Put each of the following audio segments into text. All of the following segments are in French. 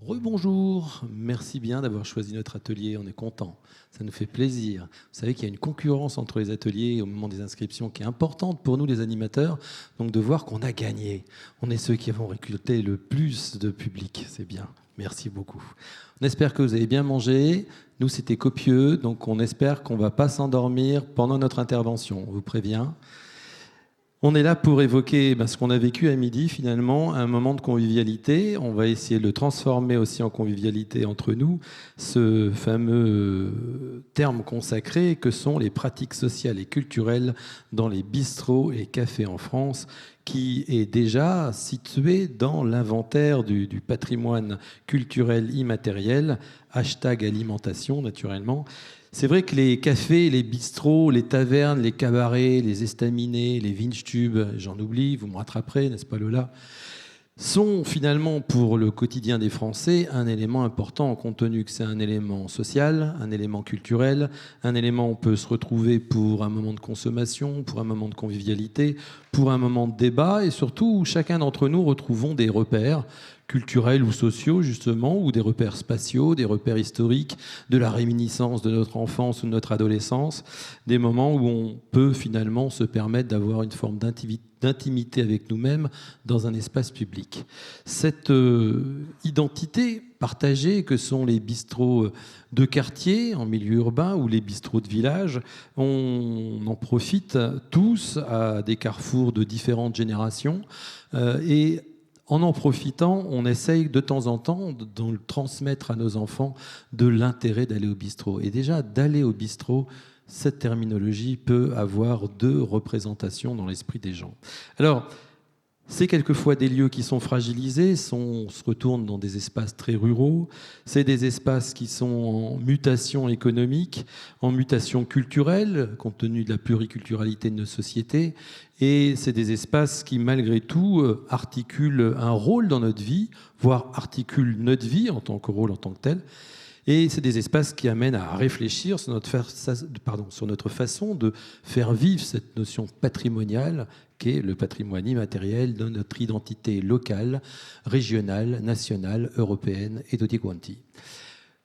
Rebonjour, merci bien d'avoir choisi notre atelier, on est content, ça nous fait plaisir. Vous savez qu'il y a une concurrence entre les ateliers au moment des inscriptions qui est importante pour nous les animateurs, donc de voir qu'on a gagné. On est ceux qui avons recruté le plus de public, c'est bien, merci beaucoup. On espère que vous avez bien mangé, nous c'était copieux, donc on espère qu'on ne va pas s'endormir pendant notre intervention, on vous prévient. On est là pour évoquer ce qu'on a vécu à midi, finalement, un moment de convivialité. On va essayer de le transformer aussi en convivialité entre nous, ce fameux terme consacré que sont les pratiques sociales et culturelles dans les bistrots et cafés en France, qui est déjà situé dans l'inventaire du patrimoine culturel immatériel, #alimentation naturellement. C'est vrai que les cafés, les bistrots, les tavernes, les cabarets, les estaminets, les Vinchtubes, j'en oublie, vous me rattraperez, n'est-ce pas Lola, sont finalement pour le quotidien des Français un élément important, compte tenu que c'est un élément social, un élément culturel, un élément où on peut se retrouver pour un moment de consommation, pour un moment de convivialité, pour un moment de débat, et surtout où chacun d'entre nous retrouvons des repères culturels ou sociaux justement, ou des repères spatiaux, des repères historiques, de la réminiscence de notre enfance ou de notre adolescence, des moments où on peut finalement se permettre d'avoir une forme d'intimité avec nous-mêmes dans un espace public. Cette identité partagée que sont les bistrots de quartier en milieu urbain ou les bistrots de village, on en profite tous à des carrefours de différentes générations et en profitant, on essaye de temps en temps de transmettre à nos enfants de l'intérêt d'aller au bistrot. Et déjà, d'aller au bistrot, cette terminologie peut avoir deux représentations dans l'esprit des gens. Alors, c'est quelquefois des lieux qui sont fragilisés, on se retourne dans des espaces très ruraux, c'est des espaces qui sont en mutation économique, en mutation culturelle, compte tenu de la pluriculturalité de nos sociétés, et c'est des espaces qui, malgré tout, articulent un rôle dans notre vie, voire articulent notre vie en tant que rôle en tant que tel. Et c'est des espaces qui amènent à réfléchir sur notre façon de faire vivre cette notion patrimoniale qu'est le patrimoine immatériel de notre identité locale, régionale, nationale, européenne et tutti quanti.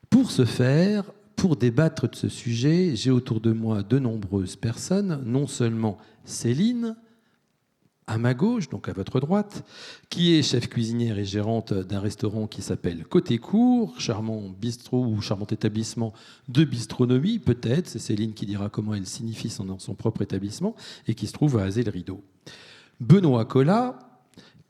Pour ce faire, pour débattre de ce sujet, j'ai autour de moi de nombreuses personnes, non seulement Céline, à ma gauche, donc à votre droite, qui est chef cuisinière et gérante d'un restaurant qui s'appelle Côté Court, charmant bistrot ou charmant établissement de bistronomie, peut-être, c'est Céline qui dira comment elle signifie son propre établissement, et qui se trouve à Azay-le-Rideau. Benoît Collat,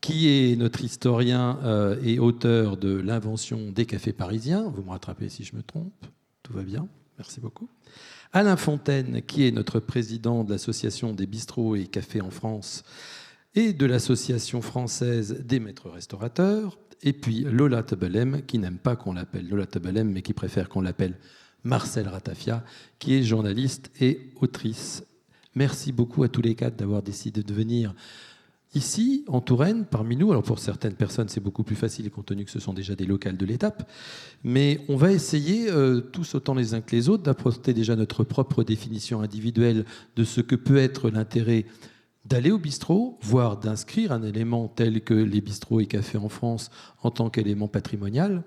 qui est notre historien et auteur de l'invention des cafés parisiens, vous me rattrapez si je me trompe, tout va bien, merci beaucoup. Alain Fontaine, qui est notre président de l'association des bistrots et cafés en France, et de l'Association française des maîtres restaurateurs, et puis Lola Tebelem, qui n'aime pas qu'on l'appelle Lola Tebelem, mais qui préfère qu'on l'appelle Marcel Ratafia, qui est journaliste et autrice. Merci beaucoup à tous les quatre d'avoir décidé de venir ici, en Touraine, parmi nous. Alors pour certaines personnes, c'est beaucoup plus facile, compte tenu que ce sont déjà des locales de l'étape. Mais on va essayer, tous autant les uns que les autres, d'apporter déjà notre propre définition individuelle de ce que peut être l'intérêt d'aller au bistrot, voire d'inscrire un élément tel que les bistrots et cafés en France en tant qu'élément patrimonial.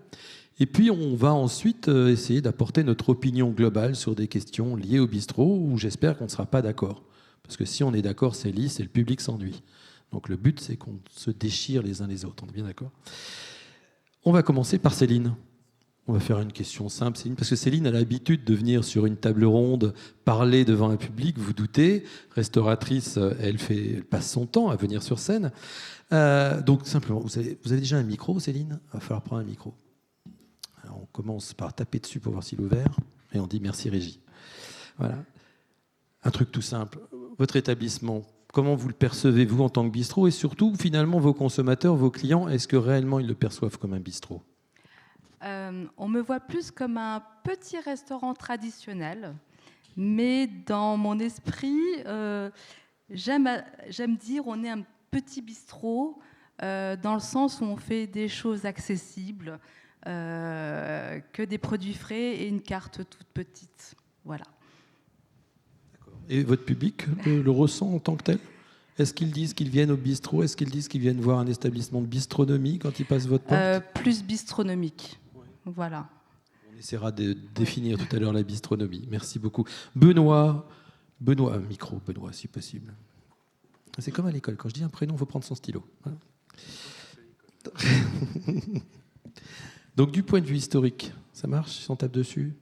Et puis on va ensuite essayer d'apporter notre opinion globale sur des questions liées au bistrot, où j'espère qu'on ne sera pas d'accord. Parce que si on est d'accord, c'est lisse et le public s'ennuie. Donc le but, c'est qu'on se déchire les uns les autres. On est bien d'accord ? On va commencer par Céline. On va faire une question simple, Céline, parce que Céline a l'habitude de venir sur une table ronde, parler devant un public, vous doutez. Restauratrice, elle passe son temps à venir sur scène. Donc simplement, vous avez déjà un micro, Céline ? Il va falloir prendre un micro. Alors, on commence par taper dessus pour voir s'il est ouvert, et on dit merci Régie. Voilà. Un truc tout simple. Votre établissement, comment vous le percevez, vous, en tant que bistrot ? Et surtout, finalement, vos consommateurs, vos clients, est-ce que réellement ils le perçoivent comme un bistrot ? On me voit plus comme un petit restaurant traditionnel, mais dans mon esprit, j'aime dire on est un petit bistrot dans le sens où on fait des choses accessibles, que des produits frais et une carte toute petite. Voilà. Et votre public le ressent en tant que tel ? Est-ce qu'ils disent qu'ils viennent au bistrot? Est-ce qu'ils disent qu'ils viennent voir un établissement de bistronomie quand ils passent votre porte? Plus bistronomique. Ouais. Voilà. On essaiera de définir tout à l'heure la bistronomie. Merci beaucoup. Benoît, micro, Benoît, si possible. C'est comme à l'école. Quand je dis un prénom, il faut prendre son stylo. Voilà. Donc, du point de vue historique, ça marche si on tape dessus?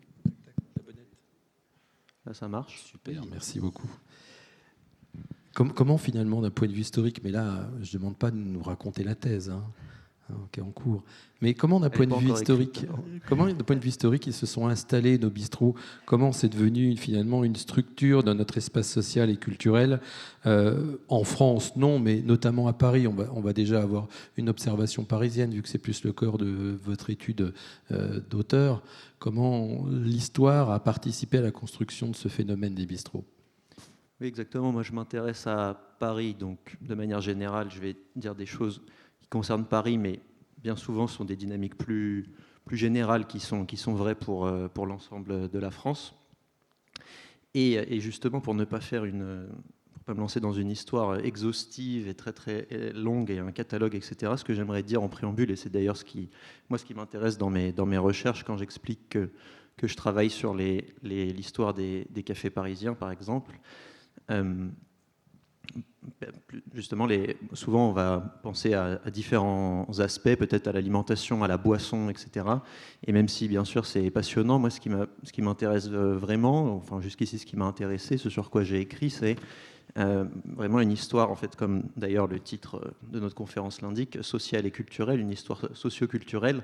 Là, ça marche. Super, merci beaucoup. Comment finalement, d'un point de vue historique, mais là, je ne demande pas de nous raconter la thèse, qui est en cours, mais comment, d'un point de vue historique, ils se sont installés, nos bistrots? Comment c'est devenu finalement une structure de notre espace social et culturel? En France, non, mais notamment à Paris, on va déjà avoir une observation parisienne, vu que c'est plus le cœur de votre étude d'auteur. Comment l'histoire a participé à la construction de ce phénomène des bistrots? Oui, exactement. Moi, je m'intéresse à Paris, donc de manière générale, je vais dire des choses qui concernent Paris, mais bien souvent, ce sont des dynamiques plus générales qui sont vraies pour l'ensemble de la France. Et justement, pour ne pas pour pas me lancer dans une histoire exhaustive et très très longue et un catalogue, etc., ce que j'aimerais dire en préambule, et c'est d'ailleurs ce qui m'intéresse dans mes recherches quand j'explique que je travaille sur l'histoire des cafés parisiens, par exemple. Justement, souvent on va penser à différents aspects, peut-être à l'alimentation, à la boisson, etc. Et même si bien sûr c'est passionnant, moi ce qui m'intéresse vraiment, enfin jusqu'ici ce qui m'a intéressé, ce sur quoi j'ai écrit, c'est vraiment une histoire, en fait, comme d'ailleurs le titre de notre conférence l'indique, sociale et culturelle, une histoire socio-culturelle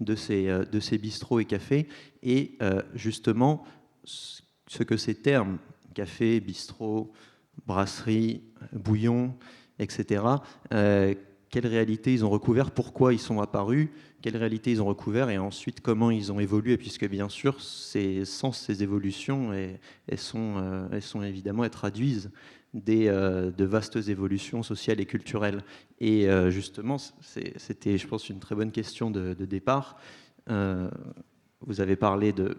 de ces bistrots et cafés, et justement ce que ces termes café, bistrot, brasserie, bouillon, etc. Quelle réalité ils ont recouvert, pourquoi ils sont apparus, quelle réalité ils ont recouvert, et ensuite comment ils ont évolué, puisque bien sûr, sans ces évolutions, elles sont évidemment, elles traduisent de vastes évolutions sociales et culturelles. Et justement, c'était, je pense, une très bonne question de départ. Vous avez parlé de...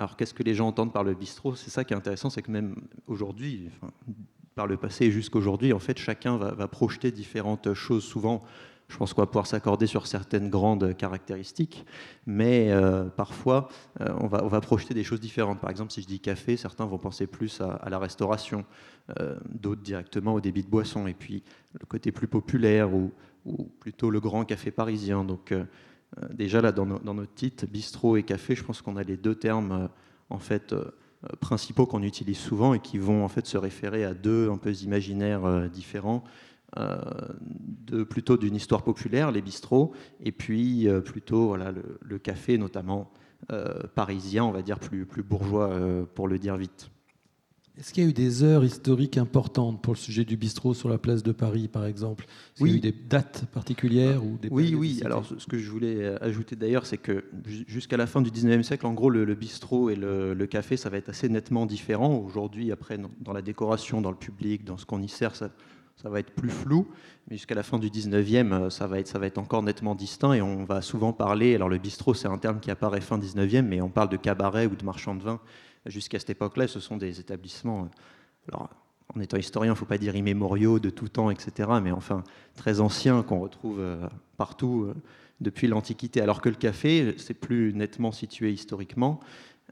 Alors, qu'est-ce que les gens entendent par le bistrot? C'est ça qui est intéressant, c'est que même aujourd'hui, par le passé et jusqu'aujourd'hui, en fait, chacun va projeter différentes choses. Souvent, je pense qu'on va pouvoir s'accorder sur certaines grandes caractéristiques, mais parfois, on va projeter des choses différentes. Par exemple, si je dis café, certains vont penser plus à la restauration, d'autres directement au débit de boisson, et puis le côté plus populaire ou plutôt le grand café parisien. Donc, déjà là, dans notre titre, bistrot et café, je pense qu'on a les deux termes en fait principaux qu'on utilise souvent et qui vont en fait se référer à deux un peu imaginaires différents, plutôt d'une histoire populaire, les bistrots, et puis plutôt voilà, le café, notamment parisien, on va dire plus bourgeois pour le dire vite. Est-ce qu'il y a eu des heures historiques importantes pour le sujet du bistrot sur la place de Paris, par exemple? Est-ce qu'il y a eu des dates particulières ou des Oui. Alors, ce que je voulais ajouter d'ailleurs, c'est que jusqu'à la fin du 19e siècle, en gros, le bistrot et le café, ça va être assez nettement différent. Aujourd'hui, après, dans la décoration, dans le public, dans ce qu'on y sert, ça va être plus flou. Mais jusqu'à la fin du 19e, ça va être encore nettement distinct. Et on va souvent parler... Alors, le bistrot, c'est un terme qui apparaît fin 19e, mais on parle de cabaret ou de marchand de vin. Jusqu'à cette époque-là, ce sont des établissements, alors, en étant historien, il ne faut pas dire immémoriaux, de tout temps, etc., mais enfin très anciens, qu'on retrouve partout depuis l'Antiquité. Alors que le café, c'est plus nettement situé historiquement,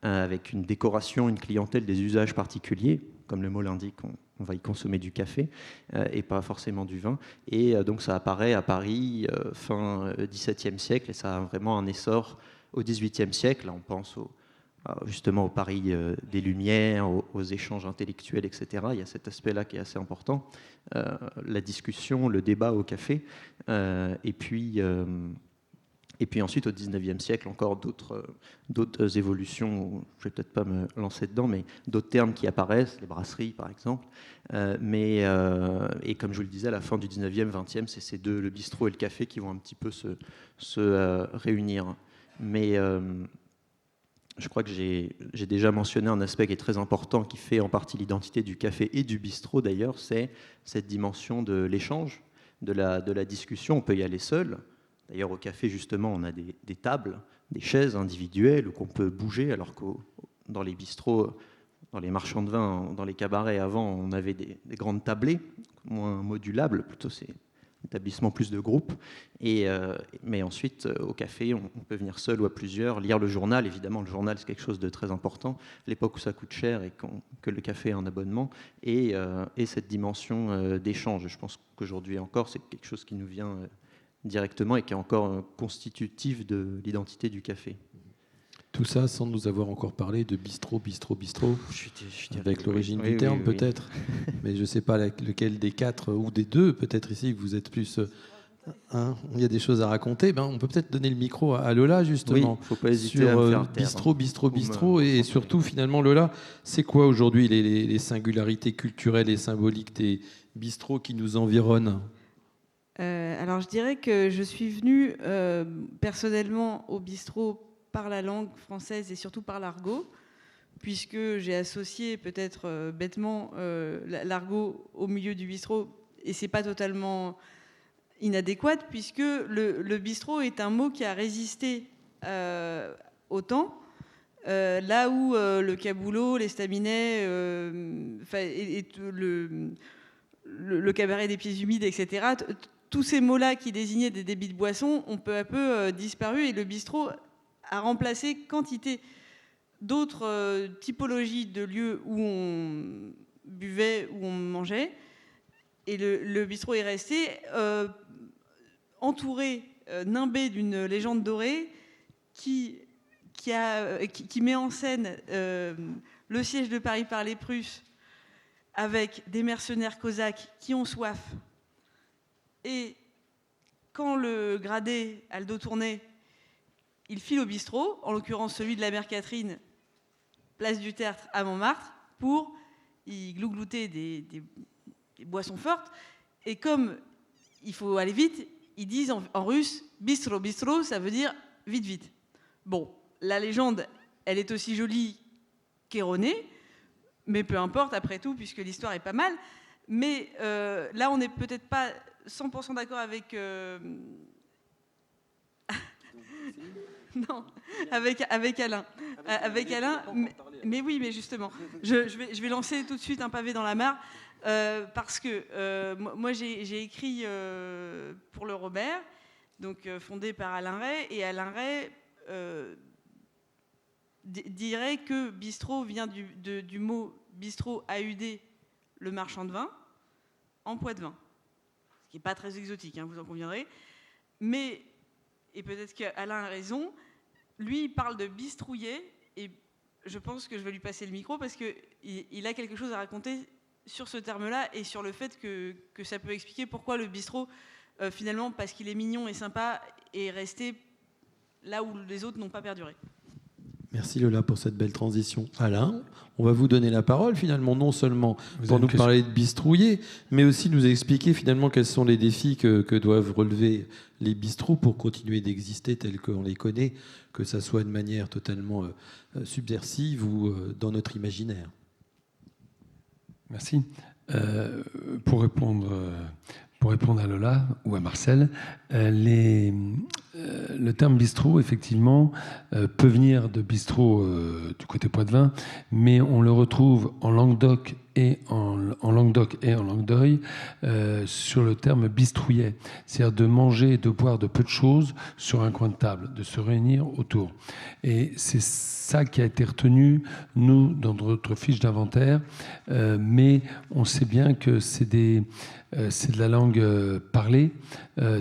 avec une décoration, une clientèle, des usages particuliers, comme le mot l'indique, on va y consommer du café, et pas forcément du vin. Et donc ça apparaît à Paris fin XVIIe siècle, et ça a vraiment un essor au XVIIIe siècle. Là, on pense justement au Paris des Lumières, aux échanges intellectuels, etc. Il y a cet aspect-là qui est assez important. La discussion, le débat au café. Et puis ensuite, au XIXe siècle, encore d'autres évolutions. Je ne vais peut-être pas me lancer dedans, mais d'autres termes qui apparaissent, les brasseries par exemple. Et comme je vous le disais, à la fin du XIXe, XXe, c'est ces deux, le bistrot et le café, qui vont un petit peu se réunir. Mais... je crois que j'ai déjà mentionné un aspect qui est très important, qui fait en partie l'identité du café et du bistrot d'ailleurs, c'est cette dimension de l'échange, de la discussion. On peut y aller seul. D'ailleurs, au café, justement, on a des tables, des chaises individuelles qu'on peut bouger, alors que dans les bistrots, dans les marchands de vin, dans les cabarets avant, on avait des grandes tablées, moins modulables, plutôt c'est établissement plus de groupes. Mais ensuite, au café, on peut venir seul ou à plusieurs, lire le journal. Évidemment, le journal, c'est quelque chose de très important. L'époque où ça coûte cher et que le café est un abonnement. Et cette dimension d'échange. Je pense qu'aujourd'hui encore, c'est quelque chose qui nous vient directement et qui est encore constitutif de l'identité du café. Tout ça sans nous avoir encore parlé de bistrot, avec l'origine du terme peut-être. Mais je ne sais pas lequel des quatre ou des deux, peut-être ici, que vous êtes plus... il y a des choses à raconter. On peut peut-être donner le micro à Lola, justement. Oui, faut pas hésiter à me faire taire, bistrot. Et surtout, finalement, Lola, c'est quoi aujourd'hui les singularités culturelles et symboliques des bistrots qui nous environnent ? Alors, je dirais que je suis venue personnellement au bistrot par la langue française et surtout par l'argot, puisque j'ai associé peut-être bêtement l'argot au milieu du bistrot, et c'est pas totalement inadéquat, puisque le bistrot est un mot qui a résisté au temps, là où le caboulot, l'estaminet, le cabaret des pieds humides, etc., tous ces mots-là qui désignaient des débits de boissons ont peu à peu disparu, et le bistrot a remplacé quantité d'autres typologies de lieux où on buvait, où on mangeait. Et le bistrot est resté entouré, nimbé d'une légende dorée qui met en scène le siège de Paris par les Prusses avec des mercenaires cosaques qui ont soif. Et quand le gradé a le dos tourné, il file au bistrot, en l'occurrence celui de la Mère Catherine, place du Tertre à Montmartre, pour y glouglouter des boissons fortes. Et comme il faut aller vite, ils disent en russe « bistro, bistro », ça veut dire « vite, vite ». Bon, la légende, elle est aussi jolie qu'erronée, mais peu importe, après tout, puisque l'histoire est pas mal. Mais là, on n'est peut-être pas 100% d'accord avec... Non, avec Alain. Avec Alain, mais oui, mais justement, je vais lancer tout de suite un pavé dans la mare, parce que moi j'ai écrit pour le Robert, donc fondé par Alain Ray, et Alain Ray dirait que bistrot vient du mot bistrot AUD, le marchand de vin, en poids de vin, ce qui n'est pas très exotique, hein, vous en conviendrez, mais... Et peut-être qu'Alain a raison, lui, il parle de bistrouiller, et je pense que je vais lui passer le micro parce qu'il a quelque chose à raconter sur ce terme-là et sur le fait que ça peut expliquer pourquoi le bistrot, finalement, parce qu'il est mignon et sympa, est resté là où les autres n'ont pas perduré. Merci Lola pour cette belle transition. Alain, on va vous donner la parole finalement, non seulement pour nous parler de bistrouiller, mais aussi nous expliquer finalement quels sont les défis que doivent relever les bistrots pour continuer d'exister tels qu'on les connaît, que ça soit de manière totalement subversive ou dans notre imaginaire. Merci. Pour répondre à Lola ou à Marcel, le terme bistrot, effectivement, peut venir de bistrot du côté Poitevin, mais on le retrouve en Languedoc et en Languedoy sur le terme bistrouillet, c'est-à-dire de manger et de boire de peu de choses sur un coin de table, de se réunir autour. Et c'est ça qui a été retenu, nous, dans notre fiche d'inventaire, mais on sait bien que c'est de la langue parlée,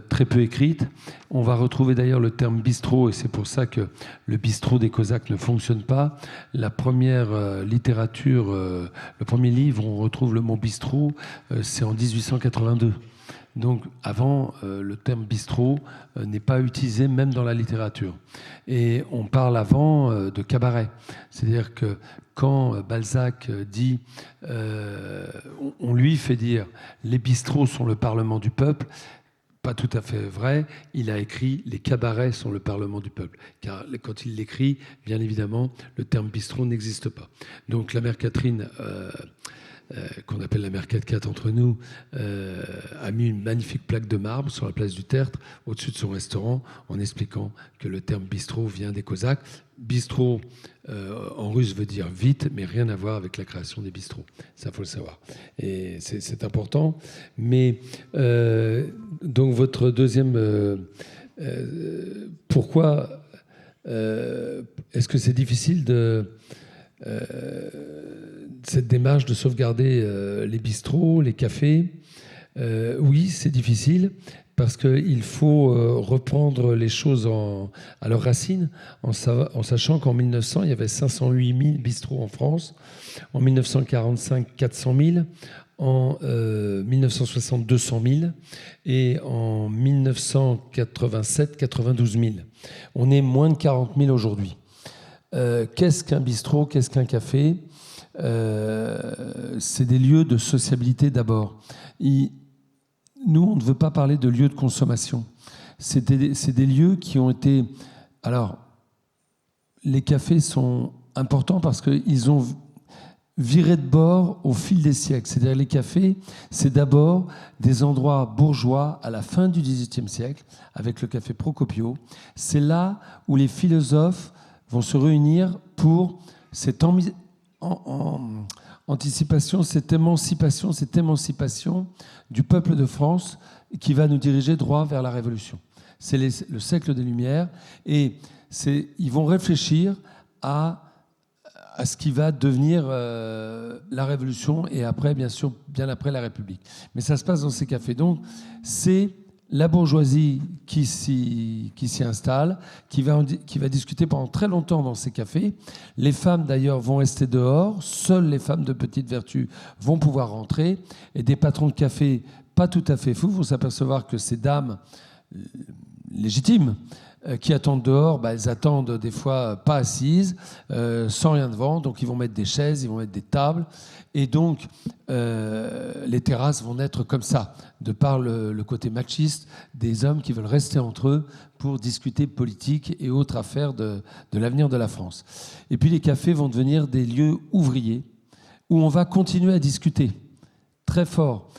très peu écrite. On va retrouver d'ailleurs le terme bistrot, et c'est pour ça que le bistrot des Cosaques ne fonctionne pas. La première littérature, le premier livre où on retrouve le mot bistrot, c'est en 1882. Donc avant, le terme bistrot n'est pas utilisé même dans la littérature. Et on parle avant de cabaret. C'est-à-dire que quand Balzac dit, on lui fait dire « les bistrots sont le parlement du peuple », pas tout à fait vrai, il a écrit « les cabarets sont le parlement du peuple ». Car quand il l'écrit, bien évidemment, le terme bistrot n'existe pas. Donc la mère Catherine qu'on appelle la mer 4x4 entre nous, a mis une magnifique plaque de marbre sur la place du Tertre, au-dessus de son restaurant, en expliquant que le terme bistrot vient des Cosaques. Bistrot, en russe, veut dire vite, mais rien à voir avec la création des bistrots. Ça, faut le savoir. Et c'est important. Mais, donc, votre deuxième... pourquoi est-ce que c'est difficile cette démarche de sauvegarder les bistrots, les cafés? Oui, c'est difficile parce qu'il faut reprendre les choses à leurs racines, en sachant qu'en 1900, il y avait 508 000 bistrots en France, en 1945, 400 000, en 1960, 200 000, et en 1987, 92 000. On est moins de 40 000 aujourd'hui. Qu'est-ce qu'un bistrot? Qu'est-ce qu'un café? C'est des lieux de sociabilité d'abord. Nous, on ne veut pas parler de lieux de consommation. C'est des lieux qui ont été... Alors, les cafés sont importants parce qu'ils ont viré de bord au fil des siècles. C'est-à-dire les cafés, c'est d'abord des endroits bourgeois à la fin du XVIIIe siècle, avec le café Procopio. C'est là où les philosophes vont se réunir pour cette anticipation, cette émancipation du peuple de France qui va nous diriger droit vers la Révolution. C'est le siècle des Lumières et ils vont réfléchir à ce qui va devenir la Révolution et après, bien sûr, bien après la République. Mais ça se passe dans ces cafés. Donc, c'est la bourgeoisie qui s'y installe, qui va discuter pendant très longtemps dans ces cafés. Les femmes, d'ailleurs, vont rester dehors. Seules les femmes de petite vertu vont pouvoir rentrer. Et des patrons de café pas tout à fait fous vont s'apercevoir que ces dames légitimes qui attendent dehors, elles attendent des fois pas assises, sans rien devant. Donc, ils vont mettre des chaises, ils vont mettre des tables. Et donc, les terrasses vont naître comme ça, de par le côté machiste des hommes qui veulent rester entre eux pour discuter politique et autres affaires de l'avenir de la France. Et puis, les cafés vont devenir des lieux ouvriers où on va continuer à discuter très fort.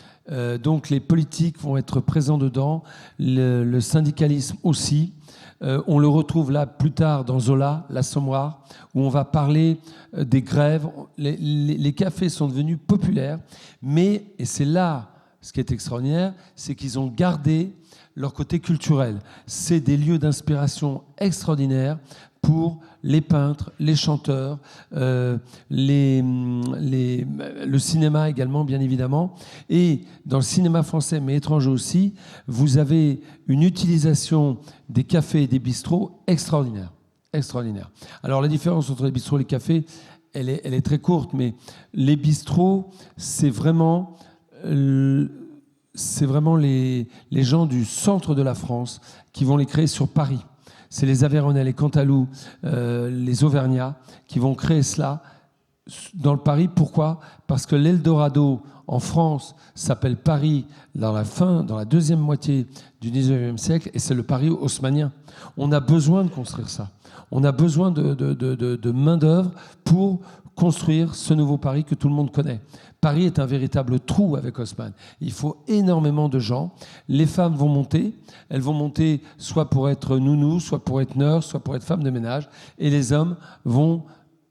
Donc, les politiques vont être présents dedans, le syndicalisme aussi. On le retrouve là plus tard dans Zola, l'Assommoir, où on va parler des grèves. Les cafés sont devenus populaires, mais, et c'est là ce qui est extraordinaire, c'est qu'ils ont gardé leur côté culturel. C'est des lieux d'inspiration extraordinaires pour les peintres, les chanteurs, le cinéma également, bien évidemment. Et dans le cinéma français, mais étranger aussi, vous avez une utilisation des cafés et des bistrots extraordinaire. Extraordinaire. Alors, la différence entre les bistrots et les cafés, elle est très courte, mais les bistrots, c'est vraiment les gens du centre de la France qui vont les créer sur Paris. C'est les Aveyronais, les Cantalous, les Auvergnats qui vont créer cela dans le Paris. Pourquoi ? Parce que l'Eldorado en France s'appelle Paris dans la deuxième moitié du 19e siècle et c'est le Paris haussmannien. On a besoin de construire ça. On a besoin de main-d'œuvre pour construire ce nouveau Paris que tout le monde connaît. Paris est un véritable trou avec Haussmann. Il faut énormément de gens. Les femmes vont monter. Elles vont monter soit pour être nounou, soit pour être nurse, soit pour être femme de ménage. Et les hommes vont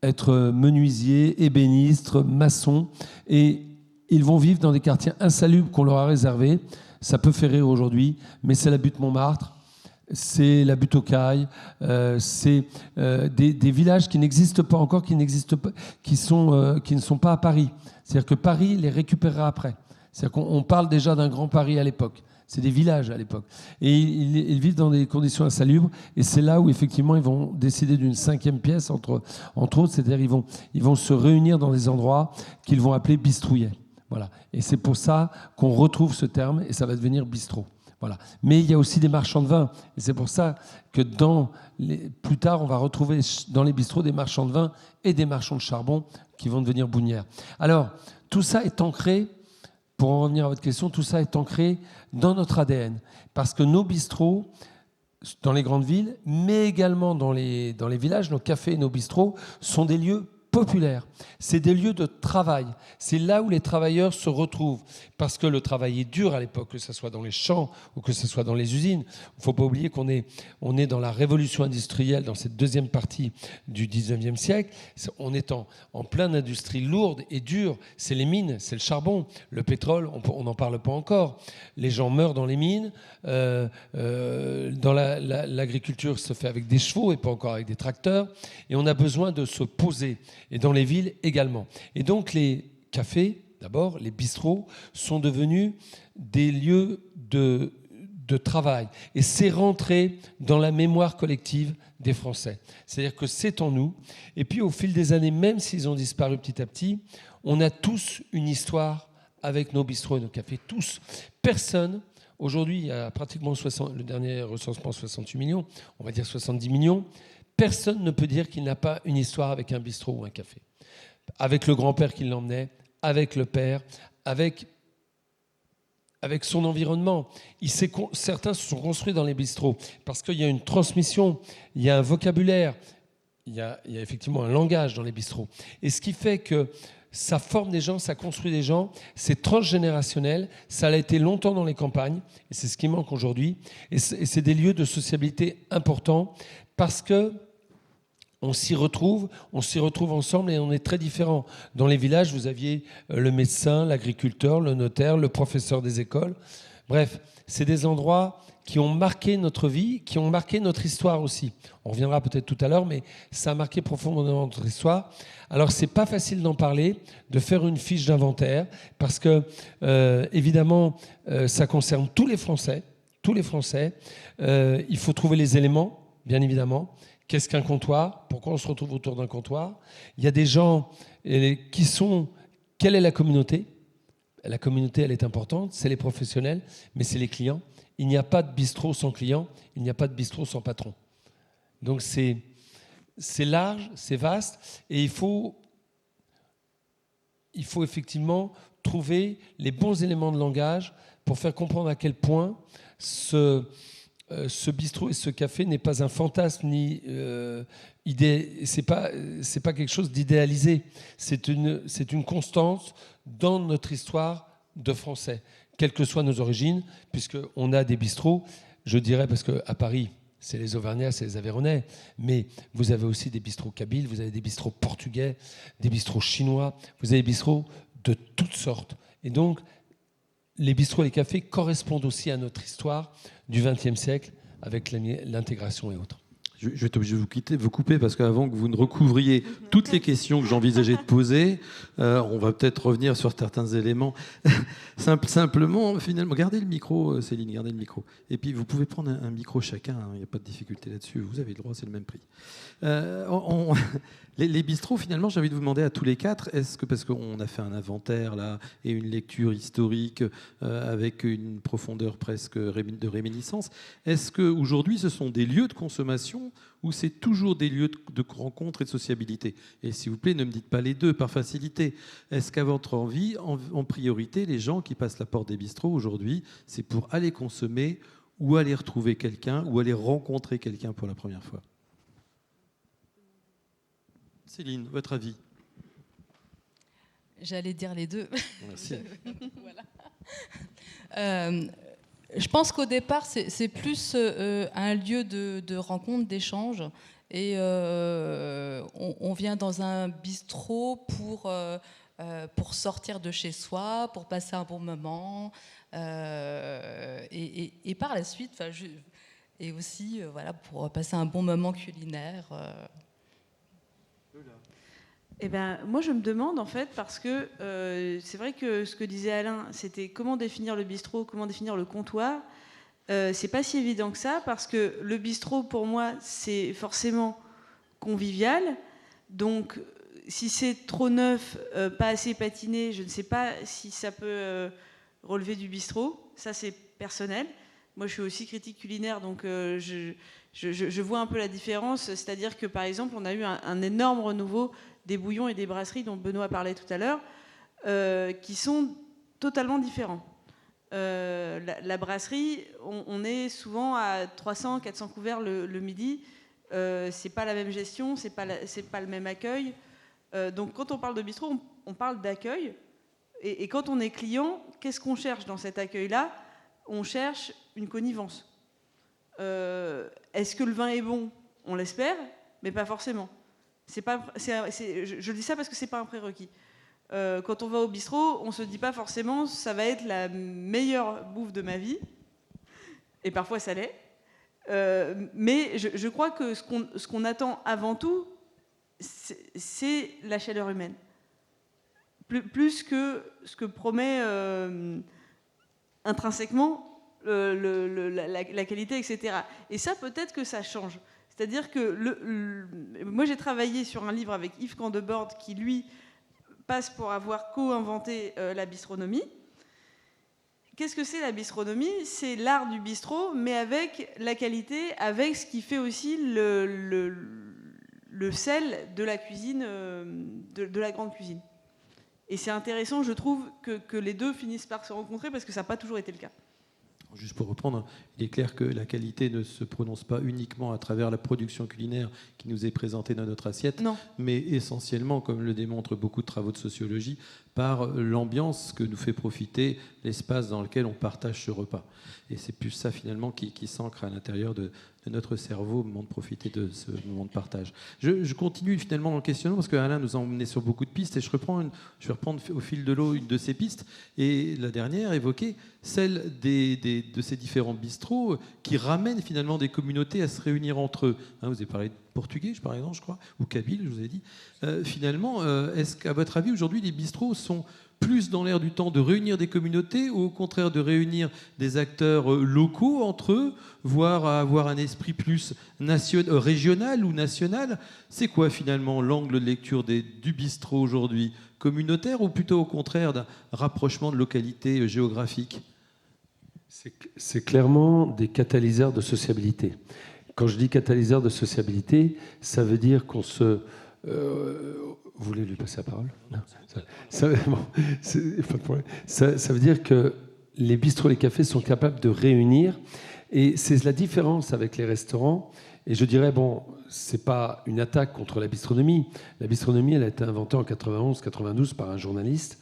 être menuisiers, ébénistes, maçons. Et ils vont vivre dans des quartiers insalubres qu'on leur a réservés. Ça peut faire rire aujourd'hui, mais c'est la butte Montmartre. C'est la butte aux Cailles, c'est des villages qui n'existent pas encore, qui ne sont pas à Paris. C'est-à-dire que Paris les récupérera après. C'est-à-dire qu'on parle déjà d'un grand Paris à l'époque. C'est des villages à l'époque. Et ils vivent dans des conditions insalubres. Et c'est là où, effectivement, ils vont décider d'une 5e pièce, entre autres. C'est-à-dire ils vont se réunir dans des endroits qu'ils vont appeler bistrouillets. Voilà. Et c'est pour ça qu'on retrouve ce terme, et ça va devenir bistrot. Voilà. Mais il y a aussi des marchands de vin. Et c'est pour ça que plus tard, on va retrouver dans les bistrots des marchands de vin et des marchands de charbon qui vont devenir bougnières. Alors, tout ça est ancré, pour en revenir à votre question, tout ça est ancré dans notre ADN. Parce que nos bistrots, dans les grandes villes, mais également dans les villages, nos cafés et nos bistrots, sont des lieux populaires, c'est des lieux de travail. C'est là où les travailleurs se retrouvent. Parce que le travail est dur à l'époque, que ce soit dans les champs ou que ce soit dans les usines. Il ne faut pas oublier qu'on est dans la révolution industrielle, dans cette deuxième partie du 19e siècle. On est en pleine industrie lourde et dure. C'est les mines, c'est le charbon. Le pétrole, on n'en parle pas encore. Les gens meurent dans les mines. Dans l'agriculture se fait avec des chevaux et pas encore avec des tracteurs. Et on a besoin de se poser. Et dans les villes également. Et donc les cafés, d'abord, les bistrots, sont devenus des lieux de travail. Et c'est rentré dans la mémoire collective des Français. C'est-à-dire que c'est en nous. Et puis au fil des années, même s'ils ont disparu petit à petit, on a tous une histoire avec nos bistrots et nos cafés. Tous. Personne. Aujourd'hui, il y a pratiquement le dernier recensement, 68 millions, on va dire 70 millions. Personne ne peut dire qu'il n'a pas une histoire avec un bistrot ou un café. Avec le grand-père qui l'emmenait, avec le père, avec son environnement. Certains se sont construits dans les bistrots parce qu'il y a une transmission, il y a un vocabulaire, il y a effectivement un langage dans les bistrots. Et ce qui fait que ça forme des gens, ça construit des gens, c'est transgénérationnel, ça l'a été longtemps dans les campagnes, et c'est ce qui manque aujourd'hui. Et c'est des lieux de sociabilité importants parce que on s'y retrouve ensemble et on est très différents. Dans les villages, vous aviez le médecin, l'agriculteur, le notaire, le professeur des écoles. Bref, c'est des endroits qui ont marqué notre vie, qui ont marqué notre histoire aussi. On reviendra peut-être tout à l'heure, mais ça a marqué profondément notre histoire. Alors, c'est pas facile d'en parler, de faire une fiche d'inventaire, parce que, évidemment, ça concerne tous les Français. Il faut trouver les éléments, bien évidemment. Qu'est-ce qu'un comptoir? Pourquoi on se retrouve autour d'un comptoir? Il y a des gens qui sont... Quelle est la communauté? La communauté, elle est importante. C'est les professionnels, mais c'est les clients. Il n'y a pas de bistrot sans client. Il n'y a pas de bistrot sans patron. Donc c'est large, c'est vaste. Et il faut effectivement trouver les bons éléments de langage pour faire comprendre à quel point ce bistrot et ce café n'est pas un fantasme ni c'est pas quelque chose d'idéalisé. C'est une constance dans notre histoire de Français, quelles que soient nos origines, puisqu'on a des bistrots, je dirais, parce qu'à Paris, c'est les Auvergnats, c'est les Aveyronnais, mais vous avez aussi des bistrots kabyles, vous avez des bistrots portugais, des bistrots chinois, vous avez des bistrots de toutes sortes. Et donc, les bistrots et les cafés correspondent aussi à notre histoire du XXe siècle avec l'intégration et autres. Je vais être obligé de vous couper parce qu'avant que vous ne recouvriez toutes les questions que j'envisageais de poser, on va peut-être revenir sur certains éléments. Simplement, finalement, gardez le micro, Céline, gardez le micro. Et puis, vous pouvez prendre un micro chacun, il n'y a pas de difficulté là-dessus. Vous avez le droit, c'est le même prix. Les bistrots, finalement, j'ai envie de vous demander à tous les quatre, est-ce que, parce qu'on a fait un inventaire là et une lecture historique avec une profondeur presque de réminiscence, est-ce qu'aujourd'hui, ce sont des lieux de consommation ou c'est toujours des lieux de rencontre et de sociabilité? Et s'il vous plaît, ne me dites pas les deux par facilité. Est-ce qu'à votre envie, en priorité, les gens qui passent la porte des bistrots aujourd'hui, c'est pour aller consommer ou aller retrouver quelqu'un ou aller rencontrer quelqu'un pour la première fois? Céline, votre avis? J'allais dire les deux. Merci. Voilà. Je pense qu'au départ, c'est plus un lieu de rencontre, d'échange. Et on vient dans un bistrot pour sortir de chez soi, pour passer un bon moment. Et par la suite, et aussi voilà, pour passer un bon moment culinaire. Eh ben, moi, je me demande, en fait, parce que c'est vrai que ce que disait Alain, c'était comment définir le bistrot, comment définir le comptoir. C'est pas si évident que ça, parce que le bistrot, pour moi, c'est forcément convivial. Donc, si c'est trop neuf, pas assez patiné, je ne sais pas si ça peut relever du bistrot. Ça, c'est personnel. Moi, je suis aussi critique culinaire, donc je vois un peu la différence. C'est-à-dire que, par exemple, on a eu un énorme renouveau des bouillons et des brasseries dont Benoît parlait tout à l'heure, qui sont totalement différents. La brasserie, on est souvent à 300-400 couverts le midi. C'est pas la même gestion, c'est pas le même accueil. Donc quand on parle de bistrot, on parle d'accueil. Et quand on est client, qu'est-ce qu'on cherche dans cet accueil-là? On cherche une connivence. Est-ce que le vin est bon? On l'espère, mais pas forcément. Je dis ça parce que c'est pas un prérequis. Quand on va au bistrot, on se dit pas forcément ça va être la meilleure bouffe de ma vie. Et parfois ça l'est. Mais je crois que ce qu'on attend avant tout, c'est la chaleur humaine. Plus que ce que promet intrinsèquement la qualité, etc. Et ça, peut-être que ça change. C'est-à-dire que moi, j'ai travaillé sur un livre avec Yves Candebord qui, lui, passe pour avoir co-inventé la bistronomie. Qu'est-ce que c'est la bistronomie? C'est l'art du bistrot, mais avec la qualité, avec ce qui fait aussi le sel de la cuisine, de la grande cuisine. Et c'est intéressant, je trouve, que les deux finissent par se rencontrer parce que ça n'a pas toujours été le cas. Juste pour reprendre, il est clair que la qualité ne se prononce pas uniquement à travers la production culinaire qui nous est présentée dans notre assiette, non, mais essentiellement, comme le démontrent beaucoup de travaux de sociologie, par l'ambiance que nous fait profiter l'espace dans lequel on partage ce repas. Et c'est plus ça finalement qui s'ancre à l'intérieur de notre cerveau au moment de profiter de ce moment de partage. Je continue finalement dans le questionnement parce qu'Alain nous a emmené sur beaucoup de pistes et je vais reprendre au fil de l'eau une de ces pistes. Et la dernière évoquait celle de ces différents bistrots qui ramènent finalement des communautés à se réunir entre eux. Vous avez parlé de portugais, par exemple, je crois, ou kabyle, je vous ai dit. Finalement, est-ce qu'à votre avis, aujourd'hui, les bistrots sont plus dans l'air du temps de réunir des communautés ou au contraire de réunir des acteurs locaux entre eux, voire à avoir un esprit plus régional ou national? C'est quoi finalement l'angle de lecture du bistrot aujourd'hui? Communautaire ou plutôt au contraire d'un rapprochement de localités géographiques? C'est clairement des catalyseurs de sociabilité. Quand je dis catalyseur de sociabilité, ça veut dire qu'on se... vous voulez lui passer la parole? Non. Ça veut dire que les bistrots, les cafés sont capables de réunir. Et c'est la différence avec les restaurants. Et je dirais, c'est pas une attaque contre la bistronomie. La bistronomie, elle a été inventée en 91-92 par un journaliste.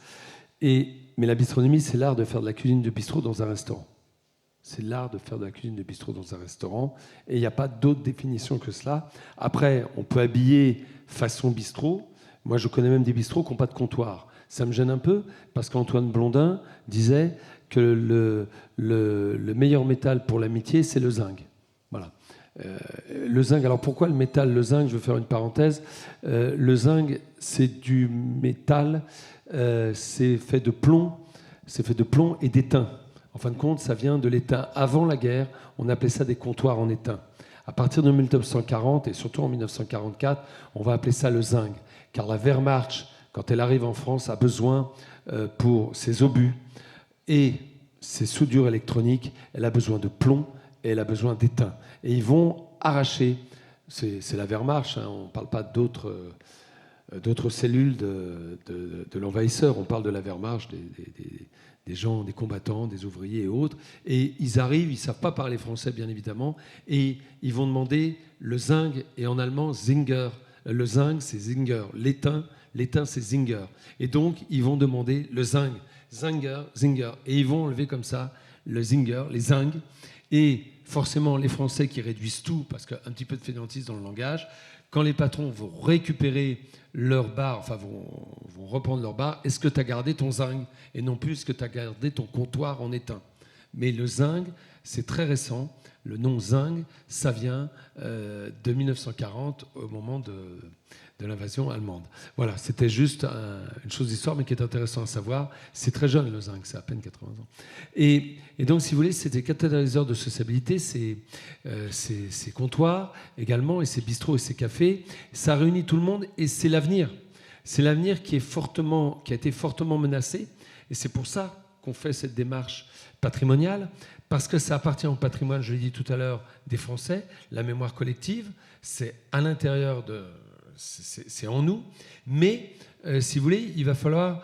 Mais la bistronomie, c'est l'art de faire de la cuisine de bistrot dans un restaurant. C'est l'art de faire de la cuisine de bistrot dans un restaurant. Et il n'y a pas d'autre définition que cela. Après, on peut habiller façon bistrot. Moi, je connais même des bistrots qui n'ont pas de comptoir. Ça me gêne un peu parce qu'Antoine Blondin disait que le meilleur métal pour l'amitié, c'est le zinc. Voilà. Le zinc, alors pourquoi le métal? Le zinc, je vais faire une parenthèse. Le zinc, c'est du métal, c'est fait de plomb et d'étain. En fin de compte, ça vient de l'étain. Avant la guerre, on appelait ça des comptoirs en étain. À partir de 1940 et surtout en 1944, on va appeler ça le zinc. Car la Wehrmacht, quand elle arrive en France, a besoin, pour ses obus et ses soudures électroniques, elle a besoin de plomb et elle a besoin d'étain. Et ils vont arracher, c'est la Wehrmacht, on ne parle pas d'autres cellules de l'envahisseur, on parle de la Wehrmacht, des gens, des combattants, des ouvriers et autres. Et ils arrivent, ils ne savent pas parler français, bien évidemment, et ils vont demander le zinc, et en allemand, Zinger. Le zinc, c'est Zinger. L'étain, c'est Zinger. Et donc, ils vont demander le zinc, Zinger. Et ils vont enlever comme ça le Zinger, les zinc. Et forcément, les Français qui réduisent tout, parce qu'il y a un petit peu de fainéantise dans le langage, quand les patrons vont récupérer leur bar, vont reprendre leur bar, est-ce que tu as gardé ton zinc? Et non plus, est-ce que tu as gardé ton comptoir en étain? Mais le zinc, c'est très récent. Le nom zinc, ça vient de 1940, au moment de l'invasion allemande. Voilà, c'était juste une chose d'histoire, mais qui est intéressant à savoir. C'est très jeune, le zinc, c'est à peine 80 ans. Et donc, si vous voulez, c'est des catalyseurs de sociabilité, ces comptoirs également, et ces bistrots et ces cafés. Ça réunit tout le monde, et c'est l'avenir. C'est l'avenir qui a été fortement menacé, et c'est pour ça qu'on fait cette démarche patrimoniale, parce que ça appartient au patrimoine, je l'ai dit tout à l'heure, des Français. La mémoire collective, c'est à l'intérieur c'est en nous. Mais, si vous voulez, il va falloir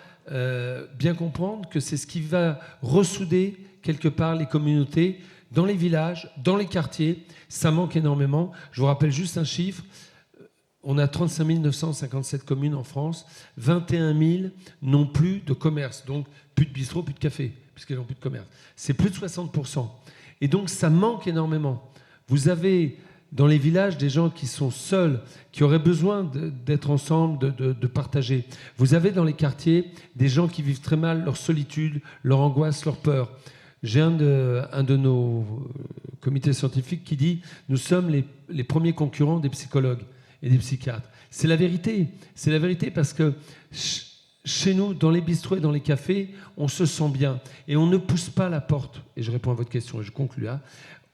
bien comprendre que c'est ce qui va ressouder quelque part les communautés dans les villages, dans les quartiers. Ça manque énormément. Je vous rappelle juste un chiffre. On a 35 957 communes en France, 21 000 n'ont plus de commerce, donc plus de bistrot, plus de café, puisqu'elles n'ont plus de commerce. C'est plus de 60%. Et donc ça manque énormément. Vous avez dans les villages des gens qui sont seuls, qui auraient besoin d'être ensemble, de partager. Vous avez dans les quartiers des gens qui vivent très mal leur solitude, leur angoisse, leur peur. J'ai un de nos comités scientifiques qui dit « Nous sommes les premiers concurrents des psychologues et des psychiatres ». C'est la vérité. C'est la vérité parce que chez nous, dans les bistrots et dans les cafés, on se sent bien. Et on ne pousse pas la porte. Et je réponds à votre question et je conclue là.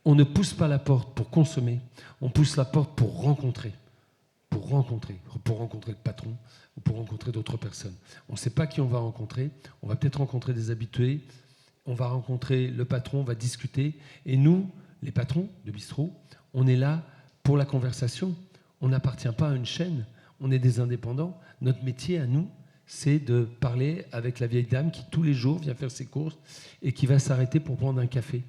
On ne pousse pas la porte pour consommer. On pousse la porte pour rencontrer. Pour rencontrer le patron ou pour rencontrer d'autres personnes. On ne sait pas qui on va rencontrer. On va peut-être rencontrer des habitués. On va rencontrer le patron, on va discuter. Et nous, les patrons de bistrot, on est là pour la conversation. On n'appartient pas à une chaîne. On est des indépendants. Notre métier à nous, c'est de parler avec la vieille dame qui, tous les jours, vient faire ses courses et qui va s'arrêter pour prendre un café.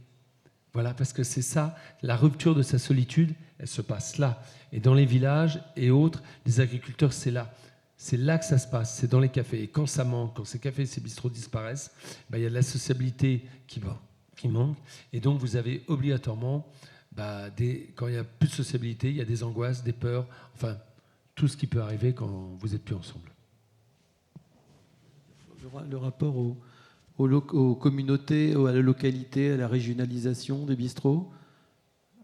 Voilà, parce que c'est ça, la rupture de sa solitude, elle se passe là. Et dans les villages et autres, les agriculteurs, c'est là. C'est là que ça se passe, c'est dans les cafés. Et quand ça manque, quand ces cafés et ces bistrots disparaissent, il y a de la sociabilité qui manque. Et donc, vous avez obligatoirement, quand il n'y a plus de sociabilité, il y a des angoisses, des peurs, enfin, tout ce qui peut arriver quand vous n'êtes plus ensemble. Le rapport aux communautés, à la localité, à la régionalisation des bistrots.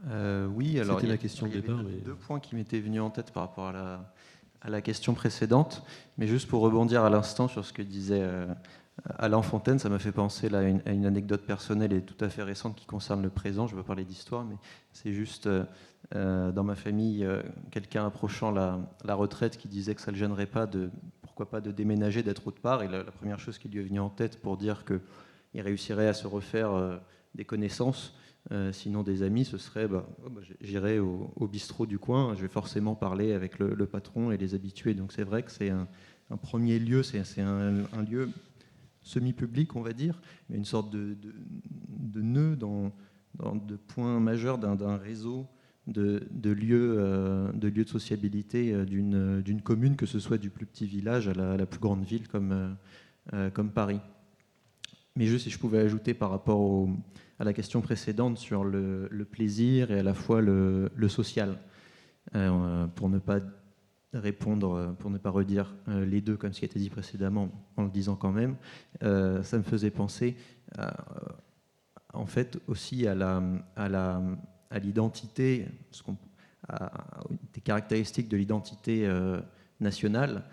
Oui, alors c'était la question de départ. Il y a deux points qui m'étaient venus en tête par rapport à la question précédente, mais juste pour rebondir à l'instant sur ce que disait Alain Fontaine, ça m'a fait penser là, à une anecdote personnelle et tout à fait récente qui concerne le présent. Je ne veux pas parler d'histoire, mais c'est juste dans ma famille, quelqu'un approchant la retraite qui disait que ça ne le gênerait pas pourquoi pas de déménager, d'être autre part. Et la première chose qui lui est venue en tête pour dire qu'il réussirait à se refaire des connaissances, sinon des amis, ce serait j'irai au bistrot du coin, je vais forcément parler avec le patron et les habitués. Donc c'est vrai que c'est un premier lieu, c'est un lieu semi-public, on va dire, mais une sorte de nœud, de point majeur d'un réseau de lieux de sociabilité d'une commune, que ce soit du plus petit village à la plus grande ville comme Paris. Mais juste si je pouvais ajouter par rapport à la question précédente sur le plaisir et à la fois le social, pour ne pas répondre, pour ne pas redire les deux comme ce qui a été dit précédemment, en le disant quand même, ça me faisait penser en fait aussi à l'identité, des caractéristiques de l'identité nationale,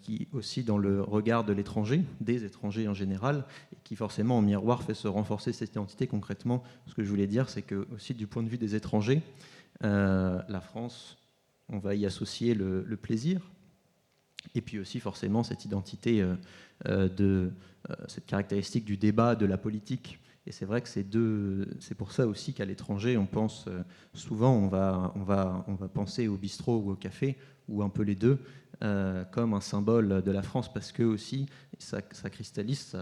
qui aussi dans le regard de l'étranger, des étrangers en général, et qui forcément en miroir fait se renforcer cette identité. Concrètement, ce que je voulais dire, c'est que aussi du point de vue des étrangers, la France, on va y associer le plaisir, et puis aussi forcément cette identité cette caractéristique du débat, de la politique. Et c'est vrai que c'est pour ça aussi qu'à l'étranger, on pense souvent, on va penser au bistrot ou au café, ou un peu les deux, comme un symbole de la France, parce que aussi ça cristallise,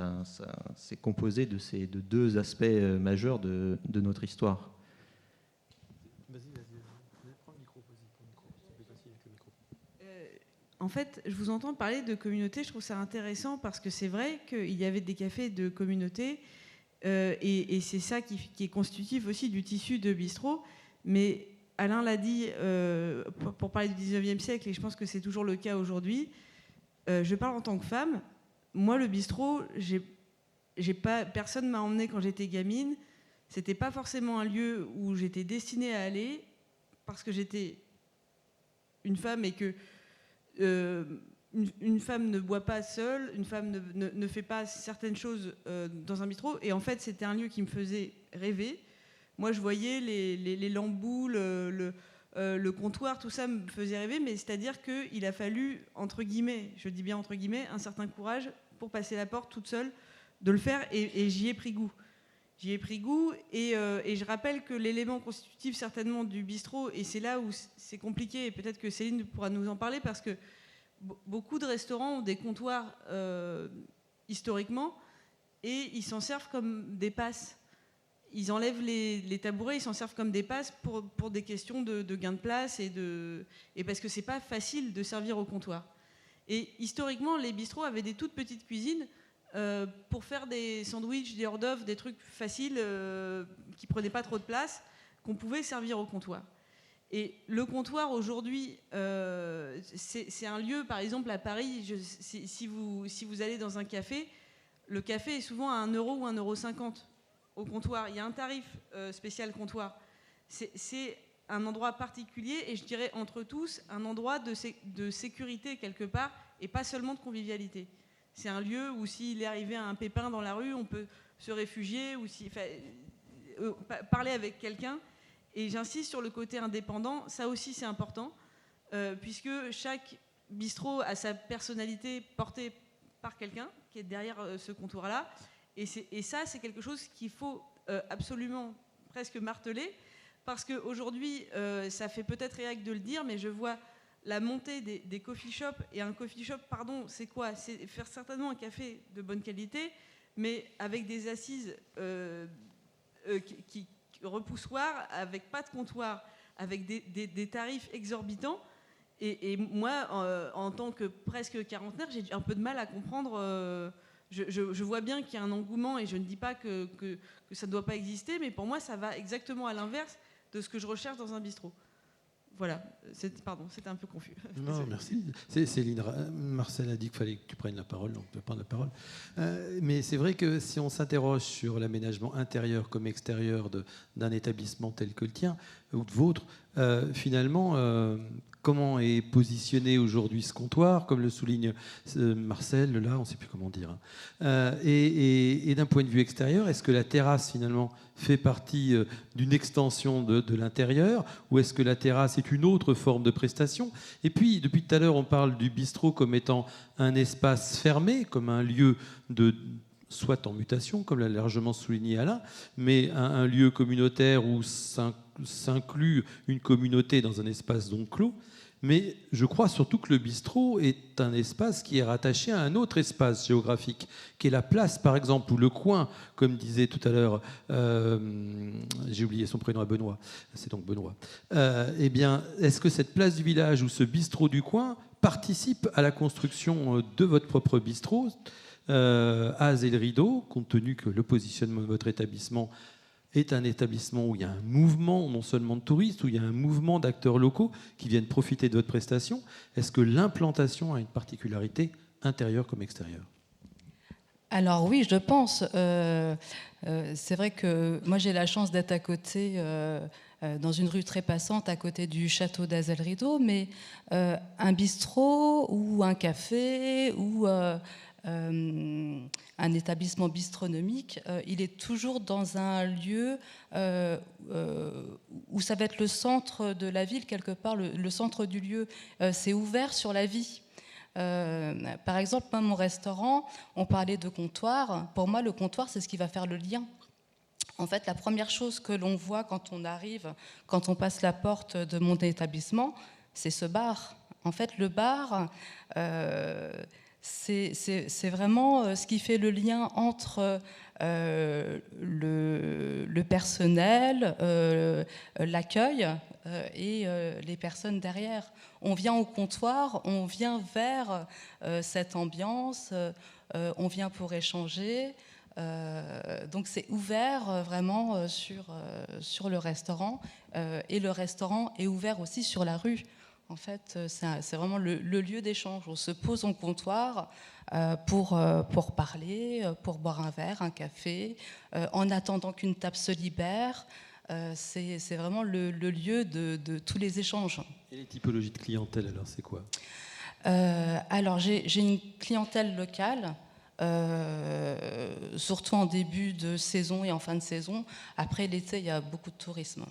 c'est composé de deux aspects majeurs de notre histoire. En fait, je vous entends parler de communauté, je trouve ça intéressant parce que c'est vrai qu'il y avait des cafés de communauté et c'est ça qui est constitutif aussi du tissu de bistrot. Mais Alain l'a dit pour parler du 19e siècle, et je pense que c'est toujours le cas aujourd'hui. Je parle en tant que femme. Moi, le bistrot, personne ne m'a emmenée quand j'étais gamine. C'était pas forcément un lieu où j'étais destinée à aller parce que j'étais une femme et que une femme ne boit pas seule, une femme ne fait pas certaines choses dans un bistrot. Et en fait, c'était un lieu qui me faisait rêver. Moi, je voyais les lambous, le comptoir, tout ça me faisait rêver. Mais c'est-à-dire qu'il a fallu, entre guillemets, je dis bien entre guillemets, un certain courage pour passer la porte toute seule, de le faire. Et j'y ai pris goût. J'y ai pris goût et je rappelle que l'élément constitutif certainement du bistrot, et c'est là où c'est compliqué, et peut-être que Céline pourra nous en parler, parce que beaucoup de restaurants ont des comptoirs historiquement, et ils s'en servent comme des passes. ils enlèvent les tabourets, ils s'en servent comme des passes pour des questions de gain de place et parce que c'est pas facile de servir au comptoir. Et historiquement, les bistrots avaient des toutes petites cuisines pour faire des sandwichs, des hors d'œuvre, des trucs faciles qui prenaient pas trop de place, qu'on pouvait servir au comptoir. Et le comptoir aujourd'hui, c'est un lieu, par exemple à Paris, si vous allez dans un café, le café est souvent à 1 € ou 1,50 € au comptoir. Il y a un tarif spécial comptoir. C'est un endroit particulier et je dirais entre tous un endroit de sécurité quelque part et pas seulement de convivialité. C'est un lieu où s'il est arrivé un pépin dans la rue, on peut se réfugier ou parler avec quelqu'un. Et j'insiste sur le côté indépendant, ça aussi c'est important, puisque chaque bistrot a sa personnalité portée par quelqu'un qui est derrière ce comptoir-là. Et ça, c'est quelque chose qu'il faut absolument presque marteler, parce qu'aujourd'hui, ça fait peut-être réac de le dire, mais je vois la montée des coffee shops. Et un coffee shop, pardon, c'est quoi ? C'est faire certainement un café de bonne qualité, mais avec des assises qui repoussoirs, avec pas de comptoir, avec des tarifs exorbitants. Et moi, en tant que presque quarantenaire, j'ai un peu de mal à comprendre. Je vois bien qu'il y a un engouement et je ne dis pas que ça ne doit pas exister, mais pour moi, ça va exactement à l'inverse de ce que je recherche dans un bistrot. Voilà, c'était un peu confus. Non, merci. Céline, Marcel a dit qu'il fallait que tu prennes la parole, donc tu vas prendre la parole. Mais c'est vrai que si on s'interroge sur l'aménagement intérieur comme extérieur d'un établissement tel que le tien, ou de vôtre, finalement, comment est positionné aujourd'hui ce comptoir, comme le souligne Marcel, là, on ne sait plus comment dire. Et d'un point de vue extérieur, est-ce que la terrasse, finalement, fait partie d'une extension de l'intérieur, ou est-ce que la terrasse est une autre forme de prestation ? Et puis, depuis tout à l'heure, on parle du bistrot comme étant un espace fermé, comme un lieu soit en mutation, comme l'a largement souligné Alain, mais un lieu communautaire où s'inclut une communauté dans un espace donc clos. Mais je crois surtout que le bistrot est un espace qui est rattaché à un autre espace géographique, qui est la place, par exemple, ou le coin, comme disait tout à l'heure, j'ai oublié son prénom, Benoît, c'est donc Benoît. Eh bien, est-ce que cette place du village ou ce bistrot du coin participe à la construction de votre propre bistrot à Azay-le-Rideau, compte tenu que le positionnement de votre établissement est un établissement où il y a un mouvement, non seulement de touristes, où il y a un mouvement d'acteurs locaux qui viennent profiter de votre prestation. Est-ce que l'implantation a une particularité intérieure comme extérieure ? Alors oui, je pense. C'est vrai que moi j'ai la chance d'être à côté, dans une rue très passante, à côté du château d'Azay-le-Rideau, mais un bistrot ou un café ou un établissement bistronomique, il est toujours dans un lieu où ça va être le centre de la ville, quelque part, le centre du lieu. C'est ouvert sur la vie. Par exemple, moi, mon restaurant, on parlait de comptoir. Pour moi, le comptoir, c'est ce qui va faire le lien. En fait, la première chose que l'on voit quand on arrive, quand on passe la porte de mon établissement, c'est ce bar. En fait, le bar... c'est vraiment ce qui fait le lien entre le personnel, l'accueil et les personnes derrière. On vient au comptoir, on vient vers cette ambiance, on vient pour échanger. Donc c'est ouvert vraiment sur le restaurant et le restaurant est ouvert aussi sur la rue. En fait, c'est vraiment le lieu d'échange. On se pose au comptoir pour parler, pour boire un verre, un café, en attendant qu'une table se libère. C'est vraiment le lieu de tous les échanges. Et les typologies de clientèle, alors, c'est quoi ? Alors, j'ai une clientèle locale, surtout en début de saison et en fin de saison. Après l'été, il y a beaucoup de tourisme.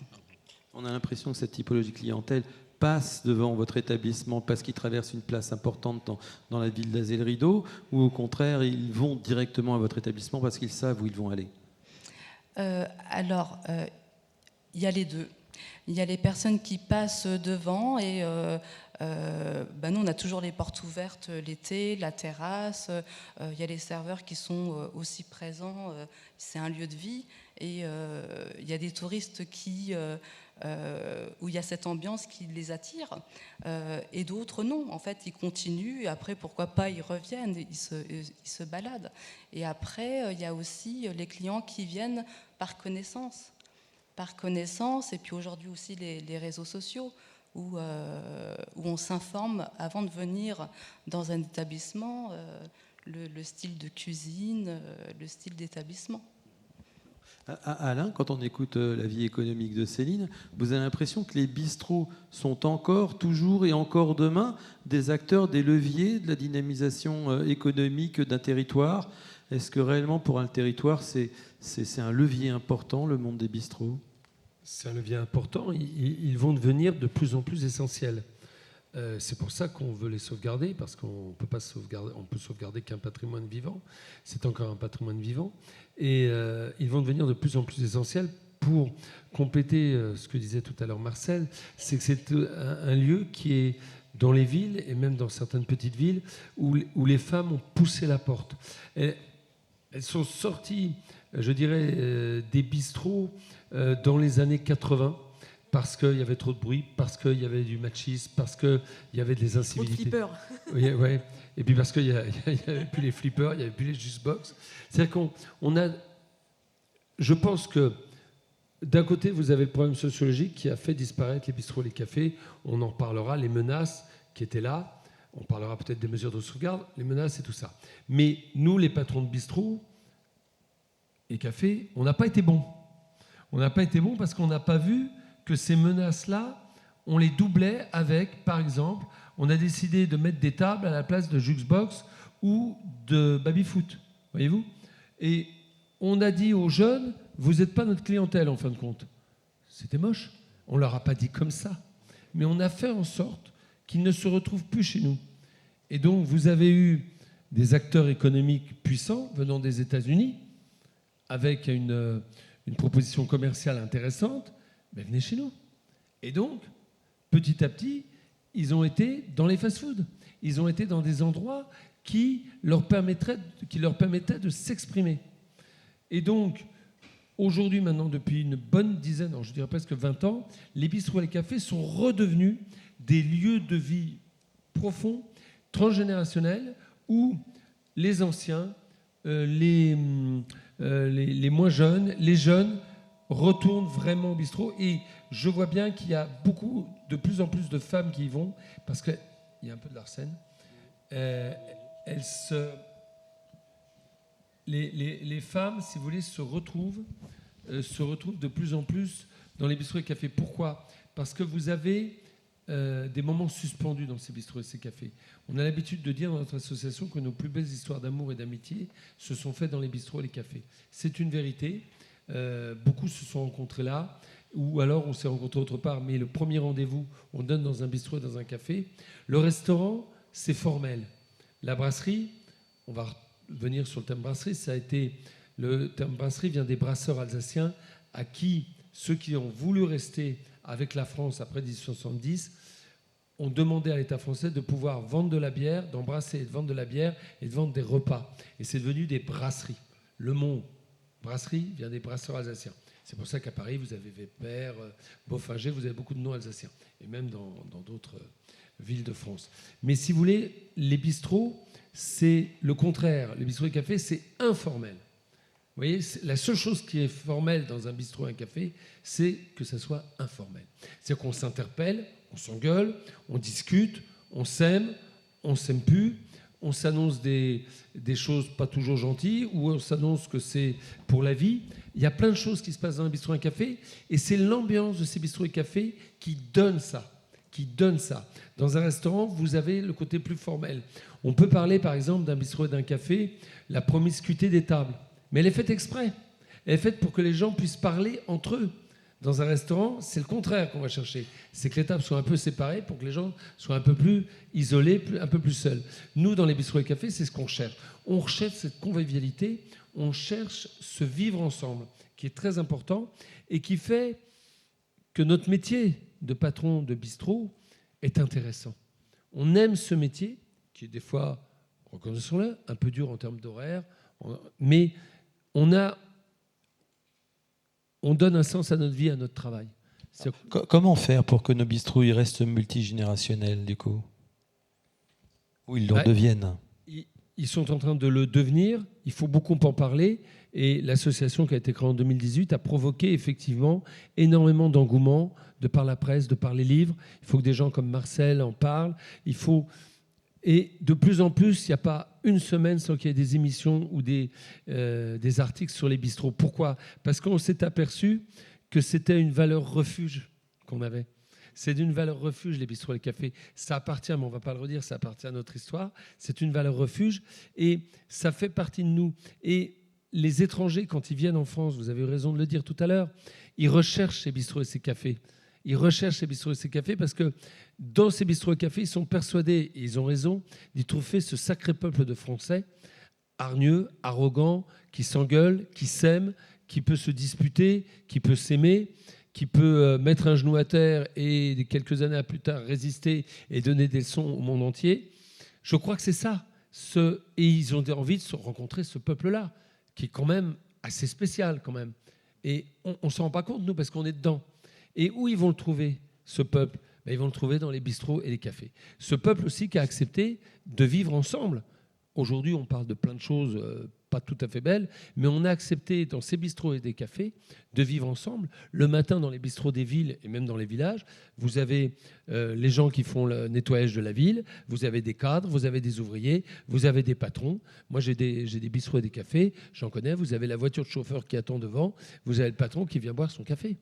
On a l'impression que cette typologie de clientèle passe devant votre établissement parce qu'ils traversent une place importante dans la ville d'Azay-le-Rideau, ou au contraire, ils vont directement à votre établissement parce qu'ils savent où ils vont aller ? Alors, il y a les deux. Il y a les personnes qui passent devant et nous, on a toujours les portes ouvertes l'été, la terrasse. Il y a les serveurs qui sont aussi présents. C'est un lieu de vie. Et il y a des touristes où il y a cette ambiance qui les attire, et d'autres non. En fait, ils continuent, et après, pourquoi pas, ils reviennent, ils se baladent. Et après, il y a aussi les clients qui viennent par connaissance. Et puis aujourd'hui aussi les réseaux sociaux, où on s'informe avant de venir dans un établissement, le style de cuisine, le style d'établissement. Alain, quand on écoute la vie économique de Céline, vous avez l'impression que les bistrots sont encore, toujours et encore demain des acteurs, des leviers de la dynamisation économique d'un territoire. Est-ce que réellement pour un territoire, c'est un levier important, le monde des bistrots ? C'est un levier important. Ils vont devenir de plus en plus essentiels. C'est pour ça qu'on veut les sauvegarder, parce qu'on peut sauvegarder qu'un patrimoine vivant. C'est encore un patrimoine vivant. Et ils vont devenir de plus en plus essentiels. Pour compléter ce que disait tout à l'heure Marcel, c'est que c'est un lieu qui est dans les villes, et même dans certaines petites villes, où les femmes ont poussé la porte. Elles sont sorties, je dirais, des bistrots dans les années 80, parce qu'il y avait trop de bruit, parce qu'il y avait du machisme, parce qu'il y avait des incivilités. Trop de flippers. Oui, ouais. Et puis parce qu'il n'y avait plus les flippers, il n'y avait plus les juicebox. C'est-à-dire qu'on a... Je pense que d'un côté, vous avez le problème sociologique qui a fait disparaître les bistrots et les cafés. On en parlera, les menaces qui étaient là. On parlera peut-être des mesures de sauvegarde, les menaces et tout ça. Mais nous, les patrons de bistrots et cafés, on n'a pas été bons. On n'a pas été bons parce qu'on n'a pas vu que ces menaces-là, on les doublait avec, par exemple, on a décidé de mettre des tables à la place de jukebox ou de baby-foot, voyez-vous ? Et on a dit aux jeunes, vous n'êtes pas notre clientèle en fin de compte. C'était moche. On ne leur a pas dit comme ça. Mais on a fait en sorte qu'ils ne se retrouvent plus chez nous. Et donc, vous avez eu des acteurs économiques puissants venant des États-Unis, avec une proposition commerciale intéressante, mais venez chez nous. Et donc, petit à petit, ils ont été dans les fast-foods. Ils ont été dans des endroits qui leur permettaient de s'exprimer. Et donc, aujourd'hui, maintenant, depuis une bonne dizaine, je dirais presque 20 ans, les bistrots et les cafés sont redevenus des lieux de vie profonds, transgénérationnels, où les anciens, les moins jeunes, les jeunes retournent vraiment au bistrot. Et je vois bien qu'il y a de plus en plus de femmes qui y vont, parce qu'il y a un peu de l'arsène. Les femmes, si vous voulez, se retrouvent de plus en plus dans les bistrots et cafés. Pourquoi ? Parce que vous avez des moments suspendus dans ces bistrots et ces cafés. On a l'habitude de dire dans notre association que nos plus belles histoires d'amour et d'amitié se sont faites dans les bistrots et les cafés. C'est une vérité. Beaucoup se sont rencontrés là, ou alors on s'est rencontrés autre part, mais le premier rendez-vous, on donne dans un bistrot et dans un café. Le restaurant, c'est formel. La brasserie, on va venir sur le terme brasserie, le terme brasserie vient des brasseurs alsaciens à qui ceux qui ont voulu rester avec la France après 1870 ont demandé à l'État français de pouvoir vendre de la bière, d'embrasser et de vendre de la bière et de vendre des repas. Et c'est devenu des brasseries. Le mot brasserie vient des brasseurs alsaciens. C'est pour ça qu'à Paris, vous avez Weber, Boffinger, vous avez beaucoup de noms alsaciens. Et même dans d'autres villes de France. Mais si vous voulez, les bistrots, c'est le contraire. Les bistrots et cafés, c'est informel. Vous voyez, la seule chose qui est formelle dans un bistrot et un café, c'est que ça soit informel. C'est-à-dire qu'on s'interpelle, on s'engueule, on discute, on s'aime plus, on s'annonce des choses pas toujours gentilles, ou on s'annonce que c'est pour la vie. Il y a plein de choses qui se passent dans un bistrot et un café, et c'est l'ambiance de ces bistrots et cafés qui donne ça. Dans un restaurant, vous avez le côté plus formel. On peut parler, par exemple, d'un bistrot et d'un café, la promiscuité des tables. Mais elle est faite exprès. Elle est faite pour que les gens puissent parler entre eux. Dans un restaurant, c'est le contraire qu'on va chercher. C'est que les tables soient un peu séparées pour que les gens soient un peu plus isolés, un peu plus seuls. Nous, dans les bistrots et cafés, c'est ce qu'on cherche. On recherche cette convivialité, on cherche ce vivre ensemble, qui est très important et qui fait que notre métier de patron de bistrot est intéressant. On aime ce métier, qui est des fois, reconnaissons-le, un peu dur en termes d'horaire, mais on a on donne un sens à notre vie, à notre travail. Comment faire pour que nos bistrots ils restent multigénérationnels, du coup? Ou ils le deviennent? Ils sont en train de le devenir. Il faut beaucoup en parler. Et l'association qui a été créée en 2018 a provoqué effectivement énormément d'engouement de par la presse, de par les livres. Il faut que des gens comme Marcel en parlent. Et de plus en plus, il n'y a pas une semaine sans qu'il y ait des émissions ou des articles sur les bistrots. Pourquoi? Parce qu'on s'est aperçu que c'était une valeur refuge qu'on avait. C'est d'une valeur refuge, les bistrots et les cafés. Ça appartient, mais on ne va pas le redire, ça appartient à notre histoire. C'est une valeur refuge et ça fait partie de nous. Et les étrangers, quand ils viennent en France, vous avez eu raison de le dire tout à l'heure, ils recherchent ces bistrots et ces cafés. Ils recherchent ces bistrots et ces cafés parce que dans ces bistrots et cafés, ils sont persuadés, et ils ont raison, d'y trouver ce sacré peuple de Français, hargneux, arrogant, qui s'engueule, qui s'aime, qui peut se disputer, qui peut s'aimer, qui peut mettre un genou à terre et quelques années plus tard résister et donner des leçons au monde entier. Je crois que c'est ça. Et ils ont envie de se rencontrer ce peuple-là, qui est quand même assez spécial quand même. Et on ne s'en rend pas compte, nous, parce qu'on est dedans. Et où ils vont le trouver, ce peuple? Ils vont le trouver dans les bistrots et les cafés. Ce peuple aussi qui a accepté de vivre ensemble. Aujourd'hui, on parle de plein de choses pas tout à fait belles, mais on a accepté dans ces bistrots et des cafés de vivre ensemble. Le matin, dans les bistrots des villes et même dans les villages, vous avez les gens qui font le nettoyage de la ville, vous avez des cadres, vous avez des ouvriers, vous avez des patrons. Moi, j'ai des bistrots et des cafés, j'en connais. Vous avez la voiture de chauffeur qui attend devant, vous avez le patron qui vient boire son café.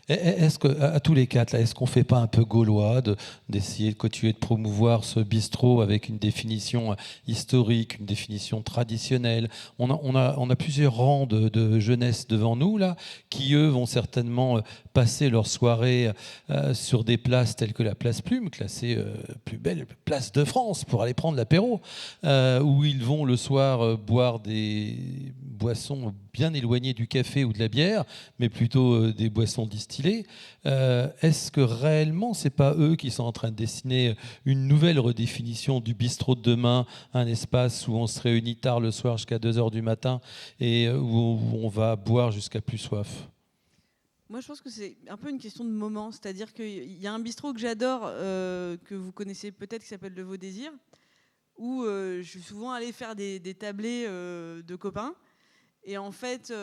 Est-ce qu'à tous les quatre, là, est-ce qu'on ne fait pas un peu gaulois d'essayer de continuer de promouvoir ce bistrot avec une définition historique, une définition traditionnelle? On a plusieurs rangs de jeunesse devant nous, là, qui, eux, vont certainement passer leur soirée sur des places telles que la place Plume, classée plus belle place de France, pour aller prendre l'apéro, où ils vont le soir boire des boissons bien éloignées du café ou de la bière, mais plutôt des boissons distillées. Est-ce que réellement, c'est pas eux qui sont en train de dessiner une nouvelle redéfinition du bistrot de demain, un espace où on se réunit tard le soir jusqu'à 2h du matin et où on va boire jusqu'à plus soif? Moi, je pense que c'est un peu une question de moment. C'est-à-dire qu'il y a un bistrot que j'adore, que vous connaissez peut-être, qui s'appelle Le Vau Désir, où je suis souvent allée faire des tablés de copains. Et en fait,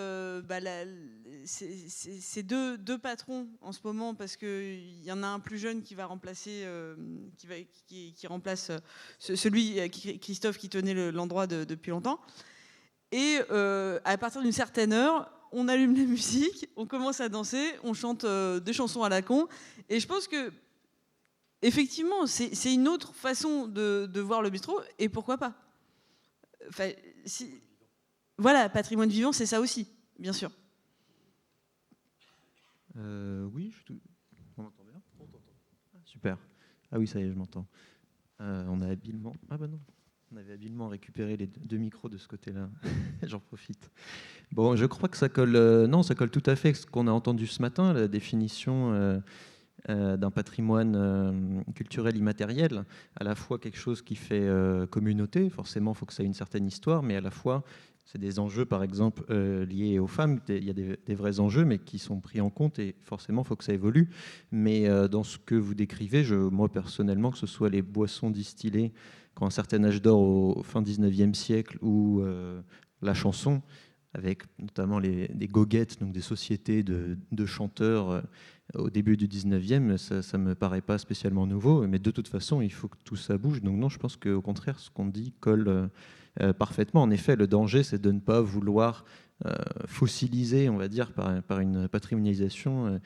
c'est deux patrons en ce moment, parce qu'il y en a un plus jeune qui va remplacer, qui remplace celui, Christophe, qui tenait l'endroit depuis longtemps. Et à partir d'une certaine heure, on allume la musique, on commence à danser, on chante des chansons à la con. Et je pense que, effectivement, c'est une autre façon de voir le bistrot, et pourquoi pas. Enfin, voilà, patrimoine vivant, c'est ça aussi, bien sûr. Oui, on m'entend bien? Super. Ah oui, ça y est, je m'entends. On a habilement... Ah bah non. On avait habilement récupéré les deux micros de ce côté-là. J'en profite. Bon, je crois que ça colle... non, ça colle tout à fait avec ce qu'on a entendu ce matin, la définition d'un patrimoine culturel immatériel, à la fois quelque chose qui fait communauté, forcément, il faut que ça ait une certaine histoire, mais à la fois, c'est des enjeux, par exemple, liés aux femmes. Il y a des vrais enjeux, mais qui sont pris en compte, et forcément, il faut que ça évolue. Mais dans ce que vous décrivez, moi, personnellement, que ce soit les boissons distillées qui ont un certain âge d'or au fin 19e siècle, ou la chanson, avec notamment des goguettes, donc des sociétés de chanteurs au début du 19e, ça ne me paraît pas spécialement nouveau, mais de toute façon, il faut que tout ça bouge. Donc non, je pense qu'au contraire, ce qu'on dit colle parfaitement. En effet, le danger, c'est de ne pas vouloir fossiliser, on va dire, par une patrimonialisation,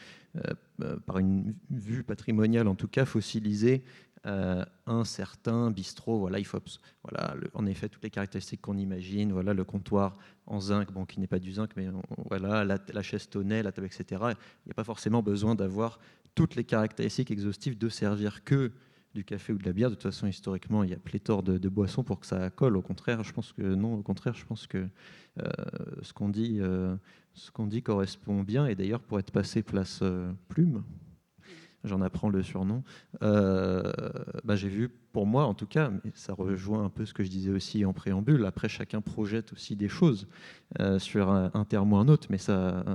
par une vue patrimoniale, en tout cas, fossiliser un certain bistrot. Voilà, il faut, voilà, en effet, toutes les caractéristiques qu'on imagine. Voilà, le comptoir en zinc, bon, qui n'est pas du zinc, mais voilà, la chaise tonnet, la table, etc. Il n'y a pas forcément besoin d'avoir toutes les caractéristiques exhaustives, de servir que du café ou de la bière. De toute façon, historiquement, il y a pléthore de boissons pour que ça colle. Au contraire, je pense que non. Au contraire, je pense que ce qu'on dit correspond bien. Et d'ailleurs, pour être passé place Plume, j'en apprends le surnom, j'ai vu, pour moi en tout cas, mais ça rejoint un peu ce que je disais aussi en préambule, après chacun projette aussi des choses sur un terme ou un autre, mais ça,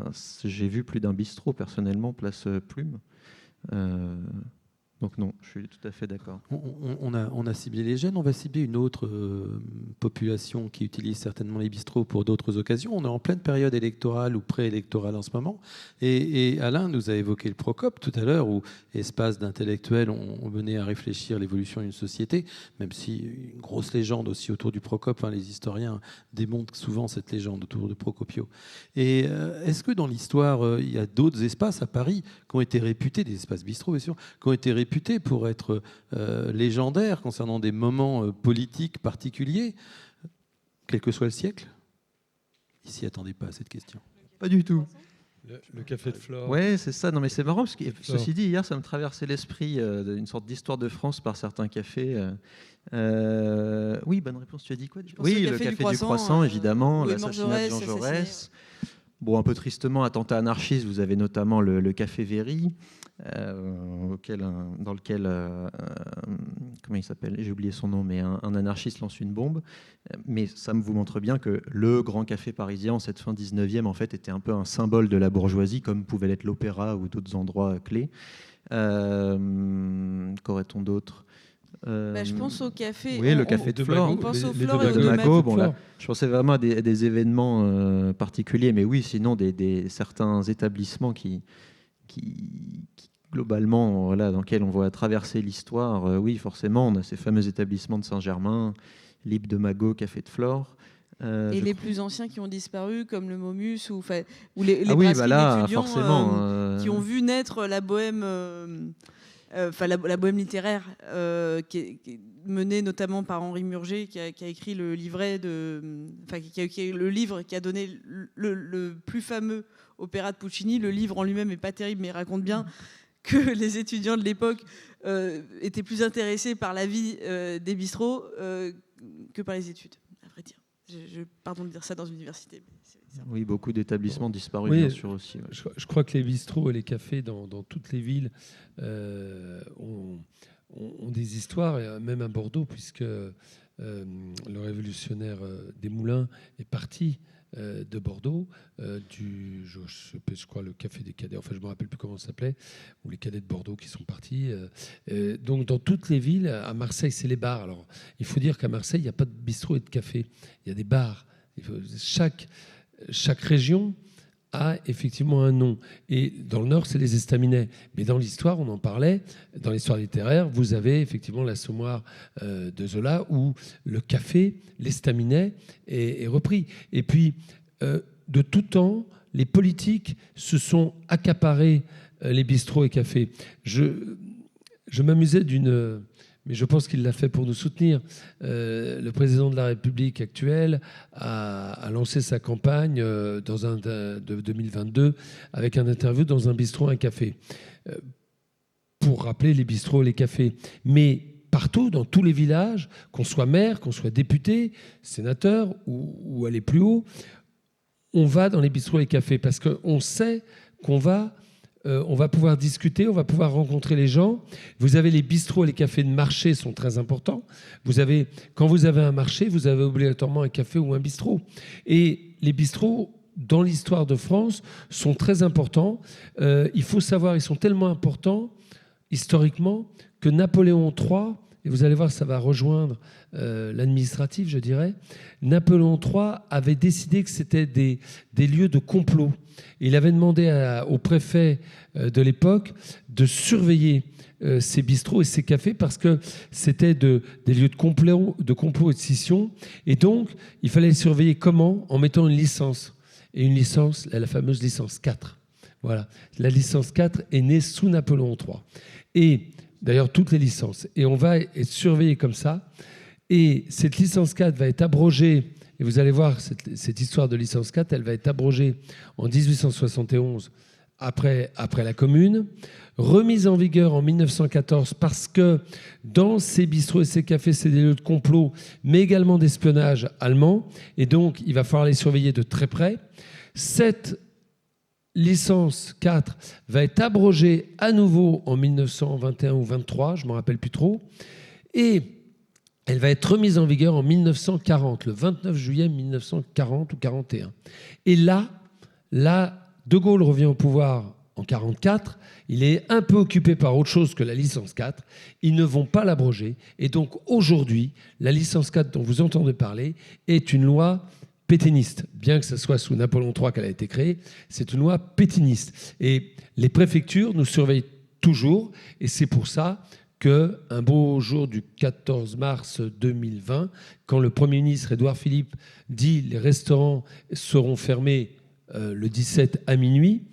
j'ai vu plus d'un bistrot personnellement, place Plume. Donc non, je suis tout à fait d'accord. On a ciblé les jeunes, on va cibler une autre population qui utilise certainement les bistrots pour d'autres occasions. On est en pleine période électorale ou préélectorale en ce moment. Et Alain nous a évoqué le Procope tout à l'heure, où espace d'intellectuels, on venait à réfléchir l'évolution d'une société, même si une grosse légende aussi autour du Procope, les historiens démontrent souvent cette légende autour de Procopio. Et est-ce que dans l'histoire, il y a d'autres espaces à Paris qui ont été réputés, des espaces bistrots bien sûr, qui ont été réputés pour être légendaires concernant des moments politiques particuliers, quel que soit le siècle? Ils s'y attendaient pas à cette question. Pas du tout. Le café de Flore. Ouais, c'est ça. Non, mais c'est marrant parce que ceci dit, hier, ça me traversait l'esprit d'une sorte d'histoire de France par certains cafés. Oui, bonne réponse. Tu as dit quoi? Oui, le café du Croissant, évidemment, l'assassinat de Jean Jaurès. Bon, un peu tristement, attentat anarchiste, vous avez notamment le café Véry, dans lequel, comment il s'appelle? J'ai oublié son nom, mais un anarchiste lance une bombe. Mais ça vous montre bien que le grand café parisien, en cette fin 19e, en fait, était un peu un symbole de la bourgeoisie, comme pouvait l'être l'Opéra ou d'autres endroits clés. Qu'aurait-on d'autre? Je pense au café. Oui, le café de Flore. On pense au Flore et au de Mago. Bon, là, Mago. je pensais vraiment à des événements particuliers, mais oui, sinon certains établissements qui globalement, voilà, dans lesquels on voit traverser l'histoire. Oui, forcément, on a ces fameux établissements de Saint-Germain, Libre de Mago, Café de Flore. Et les plus anciens qui ont disparu, comme le Momus ou les ah oui, brasseries d'étudiants forcément, qui ont vu naître la bohème. La bohème littéraire qui est menée notamment par Henri Murger, qui a écrit le livret le livre qui a donné le plus fameux opéra de Puccini. Le livre en lui-même n'est pas terrible, mais il raconte bien que les étudiants de l'époque étaient plus intéressés par la vie des bistrots que par les études, à vrai dire. Pardon de dire ça dans une université. Oui, beaucoup d'établissements disparus, oui, bien sûr aussi. Ouais. Je crois que les bistrots et les cafés dans toutes les villes ont des histoires, même à Bordeaux, puisque le révolutionnaire des Moulins est parti de Bordeaux, je crois le café des cadets, enfin je ne me rappelle plus comment ça s'appelait, ou les cadets de Bordeaux qui sont partis. Donc dans toutes les villes, à Marseille c'est les bars. Alors il faut dire qu'à Marseille il n'y a pas de bistrot et de café, il y a des bars. Chaque région a effectivement un nom. Et dans le Nord, c'est les estaminets. Mais dans l'histoire, on en parlait, dans l'histoire littéraire, vous avez effectivement l'Assommoir de Zola, où le café, l'estaminet, est repris. Et puis, de tout temps, les politiques se sont accaparés les bistrots et cafés. Je m'amusais mais je pense qu'il l'a fait pour nous soutenir. Le président de la République actuelle a lancé sa campagne de 2022 avec un interview dans un bistrot, un café, pour rappeler les bistrots et les cafés. Mais partout, dans tous les villages, qu'on soit maire, qu'on soit député, sénateur ou aller plus haut, on va dans les bistrots et les cafés parce qu'on sait qu'on va pouvoir discuter, on va pouvoir rencontrer les gens. Vous avez les bistrots et les cafés de marché sont très importants. Quand vous avez un marché, vous avez obligatoirement un café ou un bistrot. Et les bistrots, dans l'histoire de France, sont très importants. Il faut savoir, ils sont tellement importants, historiquement, que Napoléon III, et vous allez voir, ça va rejoindre l'administratif, je dirais, Napoléon III avait décidé que c'était des lieux de complot. Il avait demandé au préfet de l'époque de surveiller ces bistrots et ces cafés parce que c'était des lieux de complot et de scission. Et donc, il fallait les surveiller comment? En mettant une licence. Et une licence, la fameuse licence 4. Voilà. La licence 4 est née sous Napoléon III. Et d'ailleurs, toutes les licences. Et on va être surveillé comme ça. Et cette licence 4 va être abrogée. Et vous allez voir, cette histoire de licence 4, elle va être abrogée en 1871 après la Commune, remise en vigueur en 1914 parce que dans ces bistrots et ces cafés, c'est des lieux de complot, mais également d'espionnage allemand. Et donc, il va falloir les surveiller de très près. Cette licence 4 va être abrogée à nouveau en 1921 ou 23, je ne me rappelle plus trop, et elle va être remise en vigueur en 1940, le 29 juillet 1940 ou 41. Et là, De Gaulle revient au pouvoir en 1944, il est un peu occupé par autre chose que la licence 4, ils ne vont pas l'abroger, et donc aujourd'hui, la licence 4 dont vous entendez parler est une loi pétainiste. Bien que ce soit sous Napoléon III qu'elle a été créée, c'est une loi pétainiste. Et les préfectures nous surveillent toujours, et c'est pour ça qu'un beau jour du 14 mars 2020, quand le Premier ministre Édouard Philippe dit les restaurants seront fermés le 17 à minuit,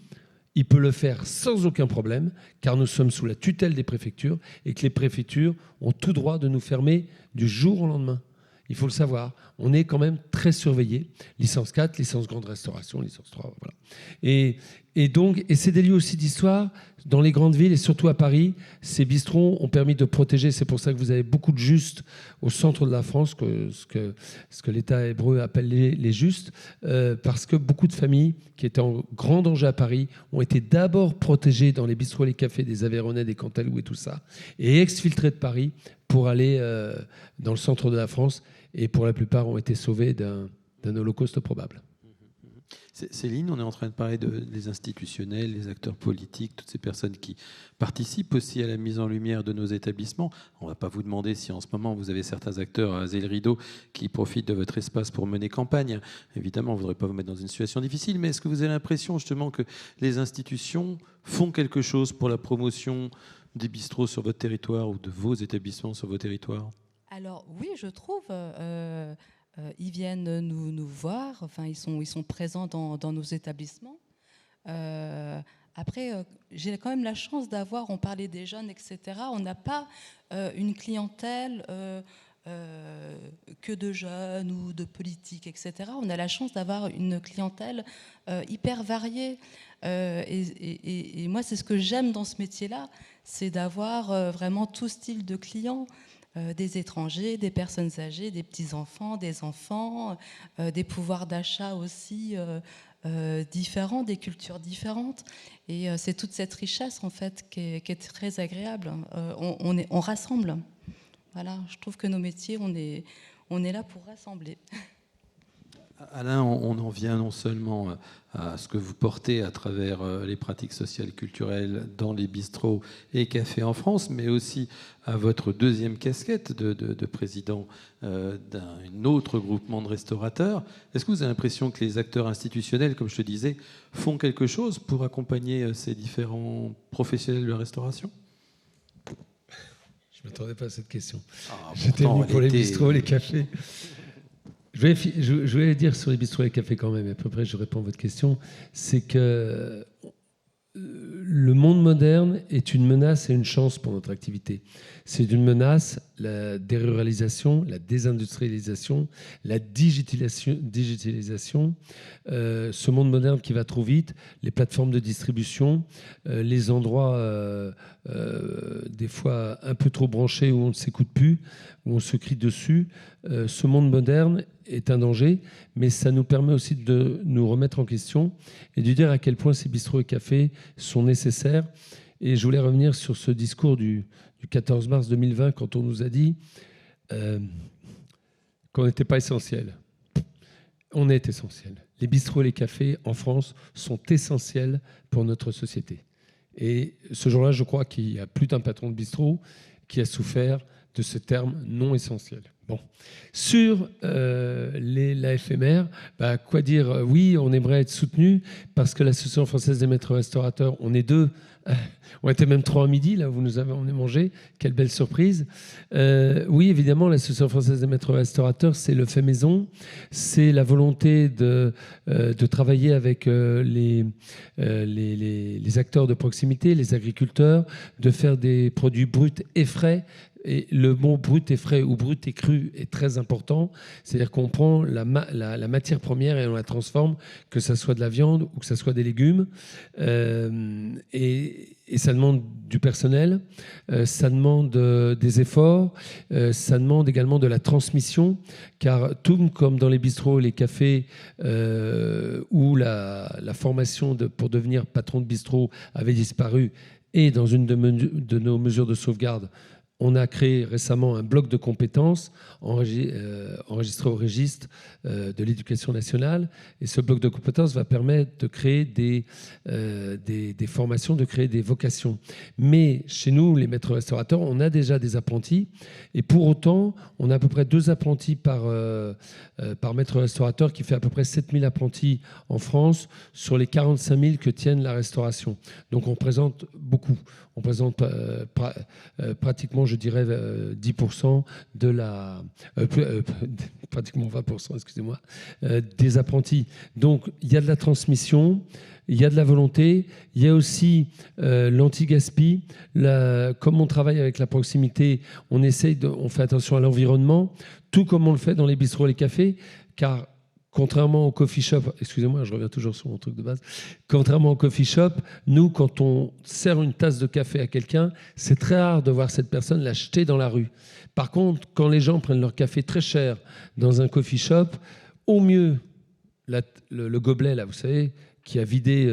il peut le faire sans aucun problème, car nous sommes sous la tutelle des préfectures et que les préfectures ont tout droit de nous fermer du jour au lendemain. Il faut le savoir, on est quand même très surveillé. Licence 4, licence grande restauration, licence 3, voilà. Et c'est des lieux aussi d'histoire. Dans les grandes villes et surtout à Paris, ces bistrots ont permis de protéger. C'est pour ça que vous avez beaucoup de justes au centre de la France, ce que l'État hébreu appelle les justes, parce que beaucoup de familles qui étaient en grand danger à Paris ont été d'abord protégées dans les bistrots et les cafés des Aveyronais, des Cantalou et tout ça, et exfiltrées de Paris pour aller dans le centre de la France, et pour la plupart ont été sauvés d'un holocauste probable. Céline, on est en train de parler des institutionnels, les acteurs politiques, toutes ces personnes qui participent aussi à la mise en lumière de nos établissements. On ne va pas vous demander si en ce moment vous avez certains acteurs à Raser le rideau qui profitent de votre espace pour mener campagne. Évidemment, on ne voudrait pas vous mettre dans une situation difficile, mais est-ce que vous avez l'impression justement que les institutions font quelque chose pour la promotion des bistrots sur votre territoire ou de vos établissements sur vos territoires ? Alors oui, je trouve... ils viennent nous voir, enfin, ils sont présents dans nos établissements. Après, j'ai quand même la chance d'avoir, on parlait des jeunes, etc. On n'a pas une clientèle que de jeunes ou de politiques, etc. On a la chance d'avoir une clientèle hyper variée. Et moi, c'est ce que j'aime dans ce métier-là, c'est d'avoir vraiment tout style de clients. Des étrangers, des personnes âgées, des petits-enfants, des enfants, des pouvoirs d'achat aussi différents, des cultures différentes. Et c'est toute cette richesse, en fait, qui est très agréable. On rassemble. Voilà, je trouve que nos métiers, on est là pour rassembler. Alain, on en vient non seulement à ce que vous portez à travers les pratiques sociales et culturelles dans les bistrots et cafés en France, mais aussi à votre deuxième casquette de président d'un autre groupement de restaurateurs. Est-ce que vous avez l'impression que les acteurs institutionnels, comme je te disais, font quelque chose pour accompagner ces différents professionnels de la restauration ? Je ne m'attendais pas à cette question. J'étais venu pour les bistrots, les cafés. Je voulais dire sur les bistrots et les cafés quand même, et à peu près je réponds à votre question, c'est que le monde moderne est une menace et une chance pour notre activité. C'est une menace, la déruralisation, la désindustrialisation, la digitalisation, ce monde moderne qui va trop vite, les plateformes de distribution, les endroits des fois un peu trop branchés où on ne s'écoute plus, où on se crie dessus. Ce monde moderne est un danger, mais ça nous permet aussi de nous remettre en question et de dire à quel point ces bistrots et cafés sont nécessaires. Et je voulais revenir sur ce discours du 14 mars 2020, quand on nous a dit qu'on n'était pas essentiel. On est essentiel. Les bistrots et les cafés en France sont essentiels pour notre société. Et ce jour-là, je crois qu'il y a plus d'un patron de bistrot qui a souffert de ce terme non essentiel. Bon. Sur l'AFMR, quoi dire ? Oui, on aimerait être soutenu parce que l'Association française des maîtres restaurateurs, on est deux, on était même trois à midi, là où vous nous avez emmené manger, quelle belle surprise. Oui, évidemment, l'Association française des maîtres restaurateurs, c'est le fait maison, c'est la volonté de travailler avec les acteurs de proximité, les agriculteurs, de faire des produits bruts et frais, et le mot brut et frais ou brut et cru est très important. C'est-à-dire qu'on prend la matière première et on la transforme, que ça soit de la viande ou que ça soit des légumes. Et ça demande du personnel, ça demande des efforts, ça demande également de la transmission, car tout comme dans les bistrots, les cafés, où la formation pour devenir patron de bistrot avait disparu, et dans une de nos mesures de sauvegarde, on a créé récemment un bloc de compétences enregistré au registre de l'éducation nationale. Et ce bloc de compétences va permettre de créer des formations, de créer des vocations. Mais chez nous, les maîtres restaurateurs, on a déjà des apprentis. Et pour autant, on a à peu près 2 apprentis par maître restaurateur, qui fait à peu près 7000 apprentis en France sur les 45 000 que tiennent la restauration. Donc on présente beaucoup. On présente pratiquement, je dirais, 10% de la... pratiquement 20%, excusez-moi, des apprentis. Donc, il y a de la transmission, il y a de la volonté, il y a aussi l'anti-gaspi. Comme on travaille avec la proximité, on fait attention à l'environnement, tout comme on le fait dans les bistrots et les cafés, car... contrairement au coffee shop, excusez-moi, je reviens toujours sur mon truc de base. Contrairement au coffee shop, nous, quand on sert une tasse de café à quelqu'un, c'est très rare de voir cette personne la jeter dans la rue. Par contre, quand les gens prennent leur café très cher dans un coffee shop, au mieux, le gobelet, là, vous savez, qui a vidé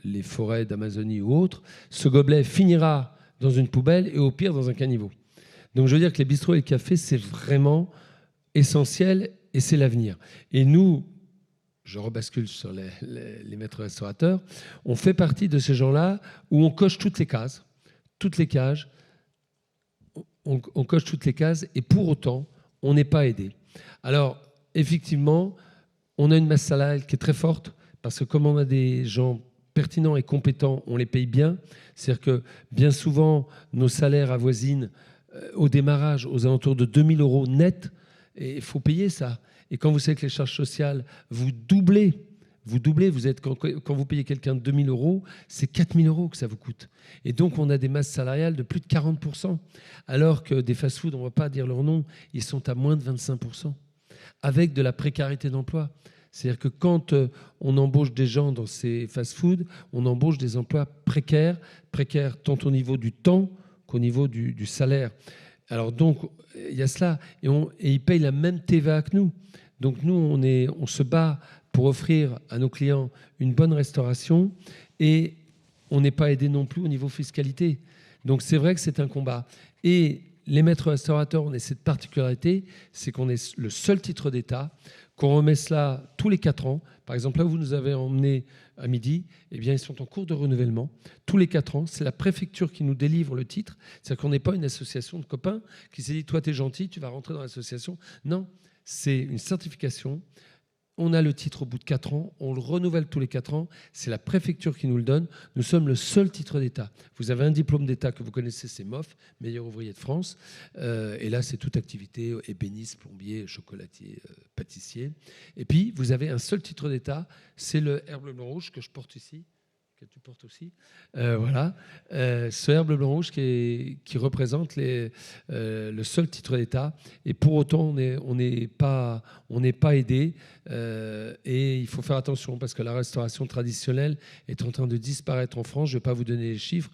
les forêts d'Amazonie ou autres, ce gobelet finira dans une poubelle et au pire dans un caniveau. Donc je veux dire que les bistrots et les cafés, c'est vraiment essentiel. Et c'est l'avenir. Et nous, je rebascule sur les maîtres restaurateurs, on fait partie de ces gens-là où on coche toutes les cases, toutes les cages, on coche toutes les cases, et pour autant, on n'est pas aidé. Alors, effectivement, on a une masse salariale qui est très forte, parce que comme on a des gens pertinents et compétents, on les paye bien. C'est-à-dire que bien souvent, nos salaires avoisinent au démarrage aux alentours de 2 000 € net. Et il faut payer ça. Et quand vous savez que les charges sociales, vous doublez, quand vous payez quelqu'un de 2 000 €, c'est 4 000 € que ça vous coûte. Et donc, on a des masses salariales de plus de 40%, alors que des fast-foods, on ne va pas dire leur nom, ils sont à moins de 25%, avec de la précarité d'emploi. C'est-à-dire que quand on embauche des gens dans ces fast-foods, on embauche des emplois précaires tant au niveau du temps qu'au niveau du salaire. Alors donc, il y a cela, et ils payent la même TVA que nous. Donc nous, on se bat pour offrir à nos clients une bonne restauration, et on n'est pas aidé non plus au niveau fiscalité. Donc c'est vrai que c'est un combat. Et les maîtres restaurateurs, on a cette particularité, c'est qu'on est le seul titre d'État, qu'on remet cela tous les 4 ans. Par exemple, là où vous nous avez emmenés à midi, eh bien, ils sont en cours de renouvellement. Tous les 4 ans, c'est la préfecture qui nous délivre le titre. C'est-à-dire qu'on n'est pas une association de copains qui s'est dit « toi, t'es gentil, tu vas rentrer dans l'association ». Non, c'est une certification. On a le titre au bout de 4 ans, on le renouvelle tous les 4 ans, c'est la préfecture qui nous le donne. Nous sommes le seul titre d'État. Vous avez un diplôme d'État que vous connaissez, c'est MOF, meilleur ouvrier de France. Et là, c'est toute activité, ébéniste, plombier, chocolatier, pâtissier. Et puis, vous avez un seul titre d'État, c'est le herbe blanc rouge que je porte ici, que tu portes aussi. Voilà. Ce herbe blanc rouge qui représente le seul titre d'État. Et pour autant, on n'est pas aidé. Et il faut faire attention parce que la restauration traditionnelle est en train de disparaître en France. Je ne vais pas vous donner les chiffres.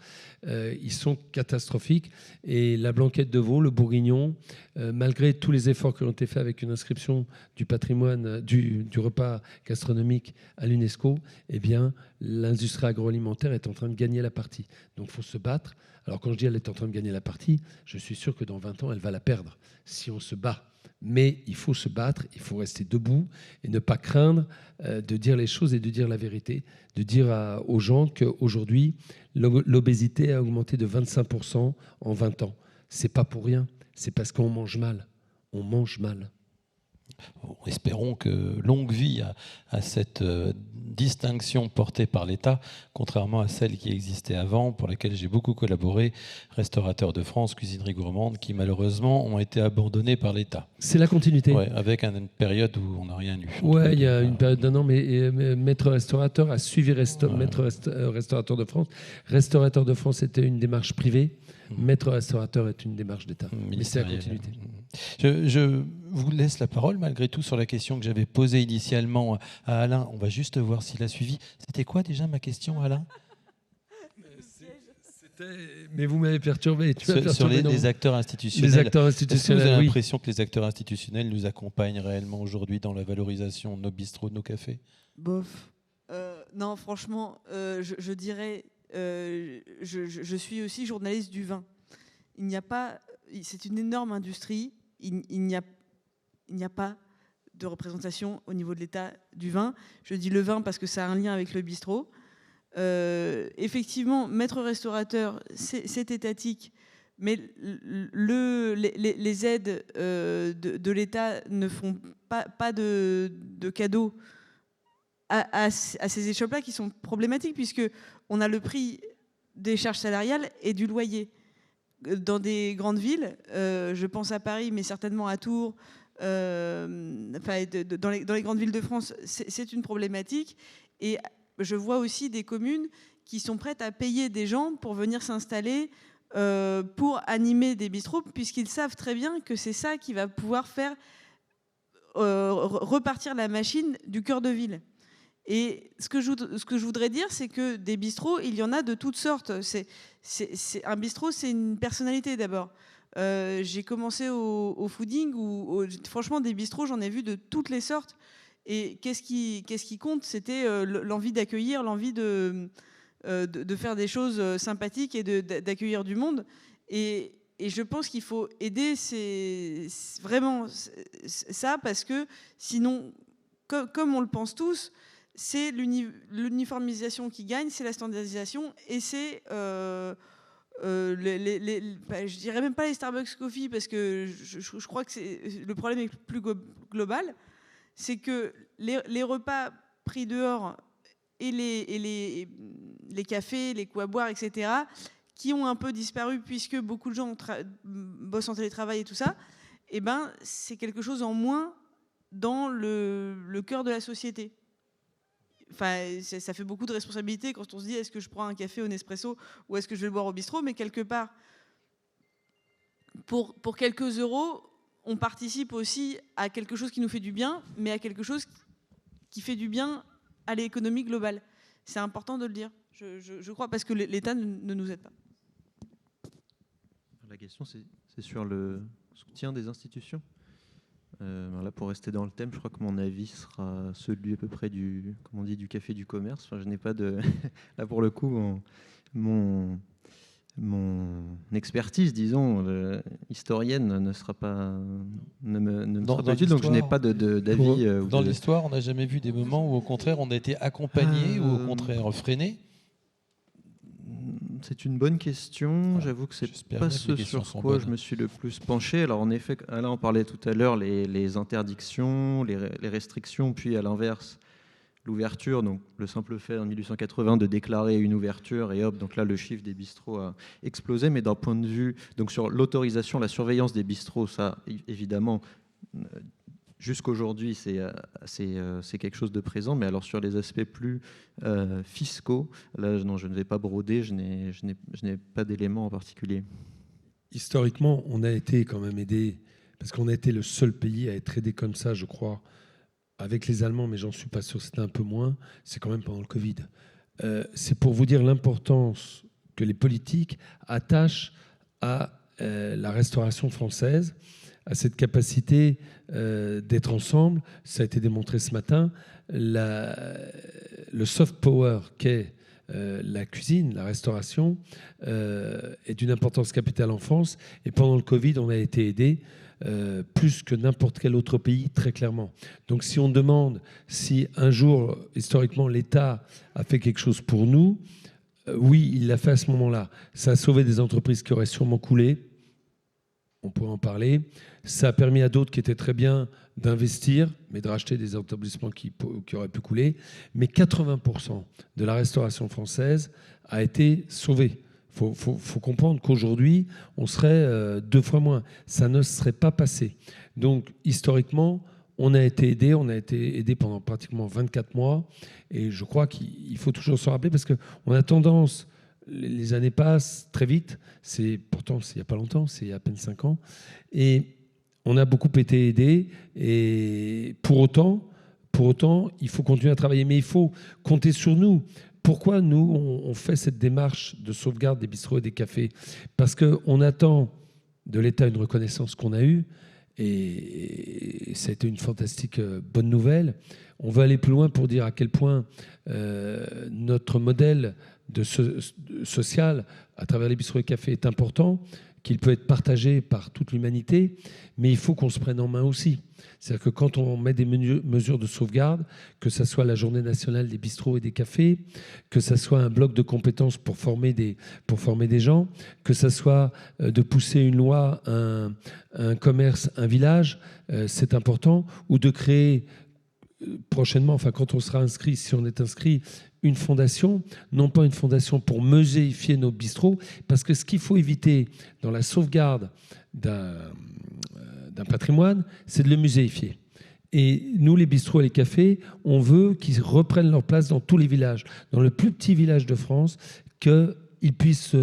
Ils sont catastrophiques. Et la blanquette de veau, le bourguignon, malgré tous les efforts qui ont été faits avec une inscription du patrimoine, du repas gastronomique à l'UNESCO, eh bien, l'industrie agroalimentaire est en train de gagner la partie. Donc, il faut se battre. Alors, quand je dis elle est en train de gagner la partie, je suis sûr que dans 20 ans, elle va la perdre si on se bat. Mais il faut se battre, il faut rester debout et ne pas craindre de dire les choses et de dire la vérité, de dire aux gens qu'aujourd'hui, l'obésité a augmenté de 25% en 20 ans. C'est pas pour rien, c'est parce qu'on mange mal. On mange mal. Espérons que longue vie à cette distinction portée par l'État, contrairement à celle qui existait avant, pour laquelle j'ai beaucoup collaboré, Restaurateurs de France, Cuisinerie Gourmande, qui malheureusement ont été abandonnés par l'État. C'est la continuité. Ouais, avec une période où on n'a rien eu. Oui, il y a une période d'un an, mais Maître Restaurateur a suivi Maître Restaurateur de France. Restaurateur de France était une démarche privée Maître restaurateur est une démarche d'État. Mais c'est la Ministériel. continuité. Je vous laisse la parole malgré tout sur la question que j'avais posée initialement à Alain. On va juste voir s'il a suivi. C'était quoi déjà ma question, Alain? Mais vous m'avez perturbé. Sur les acteurs institutionnels. Les acteurs Est-ce que vous institutionnels, avez oui. l'impression que les acteurs institutionnels nous accompagnent réellement aujourd'hui dans la valorisation de nos bistrots, de nos cafés? Bof. Non, franchement, je dirais, je suis aussi journaliste du vin. Il n'y a pas, c'est une énorme industrie. Il n'y a pas de représentation au niveau de l'État du vin. Je dis le vin parce que ça a un lien avec le bistrot. Effectivement, maître restaurateur, c'est étatique, mais les aides de l'État ne font pas de cadeaux à ces échoppes-là qui sont problématiques, puisqu'on a le prix des charges salariales et du loyer. Dans des grandes villes, je pense à Paris, mais certainement à Tours, dans les grandes villes de France, c'est une problématique. Et je vois aussi des communes qui sont prêtes à payer des gens pour venir s'installer, pour animer des bistrots, puisqu'ils savent très bien que c'est ça qui va pouvoir faire repartir la machine du cœur de ville. Et ce que je voudrais dire, c'est que des bistrots, il y en a de toutes sortes. Un bistrot, c'est une personnalité d'abord. J'ai commencé au fooding, où franchement, des bistrots, j'en ai vu de toutes les sortes. Et qu'est-ce qui compte? C'était l'envie d'accueillir, l'envie de faire des choses sympathiques et d'accueillir du monde. Et je pense qu'il faut aider vraiment ça, parce que sinon, comme on le pense tous, c'est l'uniformisation qui gagne, c'est la standardisation, et c'est, je dirais même pas les Starbucks Coffee, parce que je crois que le problème est plus global. C'est que les repas pris dehors et les cafés, les coups à boire, etc., qui ont un peu disparu puisque beaucoup de gens bossent en télétravail et tout ça, eh ben, c'est quelque chose en moins dans le cœur de la société. Enfin, ça fait beaucoup de responsabilités quand on se dit est-ce que je prends un café au Nespresso ou est-ce que je vais le boire au bistrot, mais quelque part, pour quelques euros, on participe aussi à quelque chose qui nous fait du bien, mais à quelque chose qui fait du bien à l'économie globale. C'est important de le dire, je crois, parce que l'État ne nous aide pas. La question, c'est sur le soutien des institutions. Là, pour rester dans le thème, je crois que mon avis sera celui à peu près du café du commerce. Enfin, je n'ai pas de... Là, pour le coup, mon expertise, disons, historienne ne sera pas utile, donc je n'ai pas d'avis. Dans l'histoire, on n'a jamais vu des moments où, au contraire, on a été accompagné ou au contraire freiné? C'est une bonne question. J'avoue que c'est pas ce sur quoi je me suis le plus penché. Alors en effet, là on parlait tout à l'heure les interdictions, les restrictions, puis à l'inverse l'ouverture. Donc le simple fait en 1880 de déclarer une ouverture et hop, donc là le chiffre des bistrots a explosé. Mais d'un point de vue donc sur l'autorisation, la surveillance des bistrots, ça évidemment. Jusqu'aujourd'hui, c'est quelque chose de présent, mais alors sur les aspects plus fiscaux, là, non, je ne vais pas broder, je n'ai pas d'éléments en particulier. Historiquement, on a été quand même aidé, parce qu'on a été le seul pays à être aidé comme ça, je crois, avec les Allemands, mais j'en suis pas sûr, c'était un peu moins, c'est quand même pendant le Covid. C'est pour vous dire l'importance que les politiques attachent à la restauration française, à cette capacité d'être ensemble. Ça a été démontré ce matin. Le soft power qu'est la cuisine, la restauration, est d'une importance capitale en France. Et pendant le Covid, on a été aidé plus que n'importe quel autre pays, très clairement. Donc si on demande si un jour, historiquement, l'État a fait quelque chose pour nous, oui, il l'a fait à ce moment-là. Ça a sauvé des entreprises qui auraient sûrement coulé. On pourrait en parler. Ça a permis à d'autres qui étaient très bien d'investir, mais de racheter des établissements qui auraient pu couler. Mais 80% de la restauration française a été sauvée. Il faut comprendre qu'aujourd'hui, on serait 2 fois moins. Ça ne serait pas passé. Donc, historiquement, on a été aidé pendant pratiquement 24 mois. Et je crois qu'il faut toujours se rappeler, parce qu'on a tendance, les années passent très vite. Pourtant, il n'y a pas longtemps, c'est il y a à peine 5 ans. Et on a beaucoup été aidés. Et pour autant, il faut continuer à travailler. Mais il faut compter sur nous. Pourquoi nous, on fait cette démarche de sauvegarde des bistrots et des cafés ? Parce qu'on attend de l'État une reconnaissance qu'on a eue. Et ça a été une fantastique bonne nouvelle. On veut aller plus loin pour dire à quel point notre modèle social à travers les bistrots et cafés est important, qu'il peut être partagé par toute l'humanité, mais il faut qu'on se prenne en main aussi. C'est-à-dire que quand on met des mesures de sauvegarde, que ce soit la journée nationale des bistrots et des cafés, que ce soit un bloc de compétences pour former des gens, que ce soit de pousser une loi, un commerce, un village, c'est important, ou de créer prochainement, enfin quand on sera inscrit, si on est inscrit, une fondation, non pas une fondation pour muséifier nos bistrots, parce que ce qu'il faut éviter dans la sauvegarde d'un patrimoine, c'est de le muséifier. Et nous, les bistrots et les cafés, on veut qu'ils reprennent leur place dans tous les villages, dans le plus petit village de France, qu'ils puissent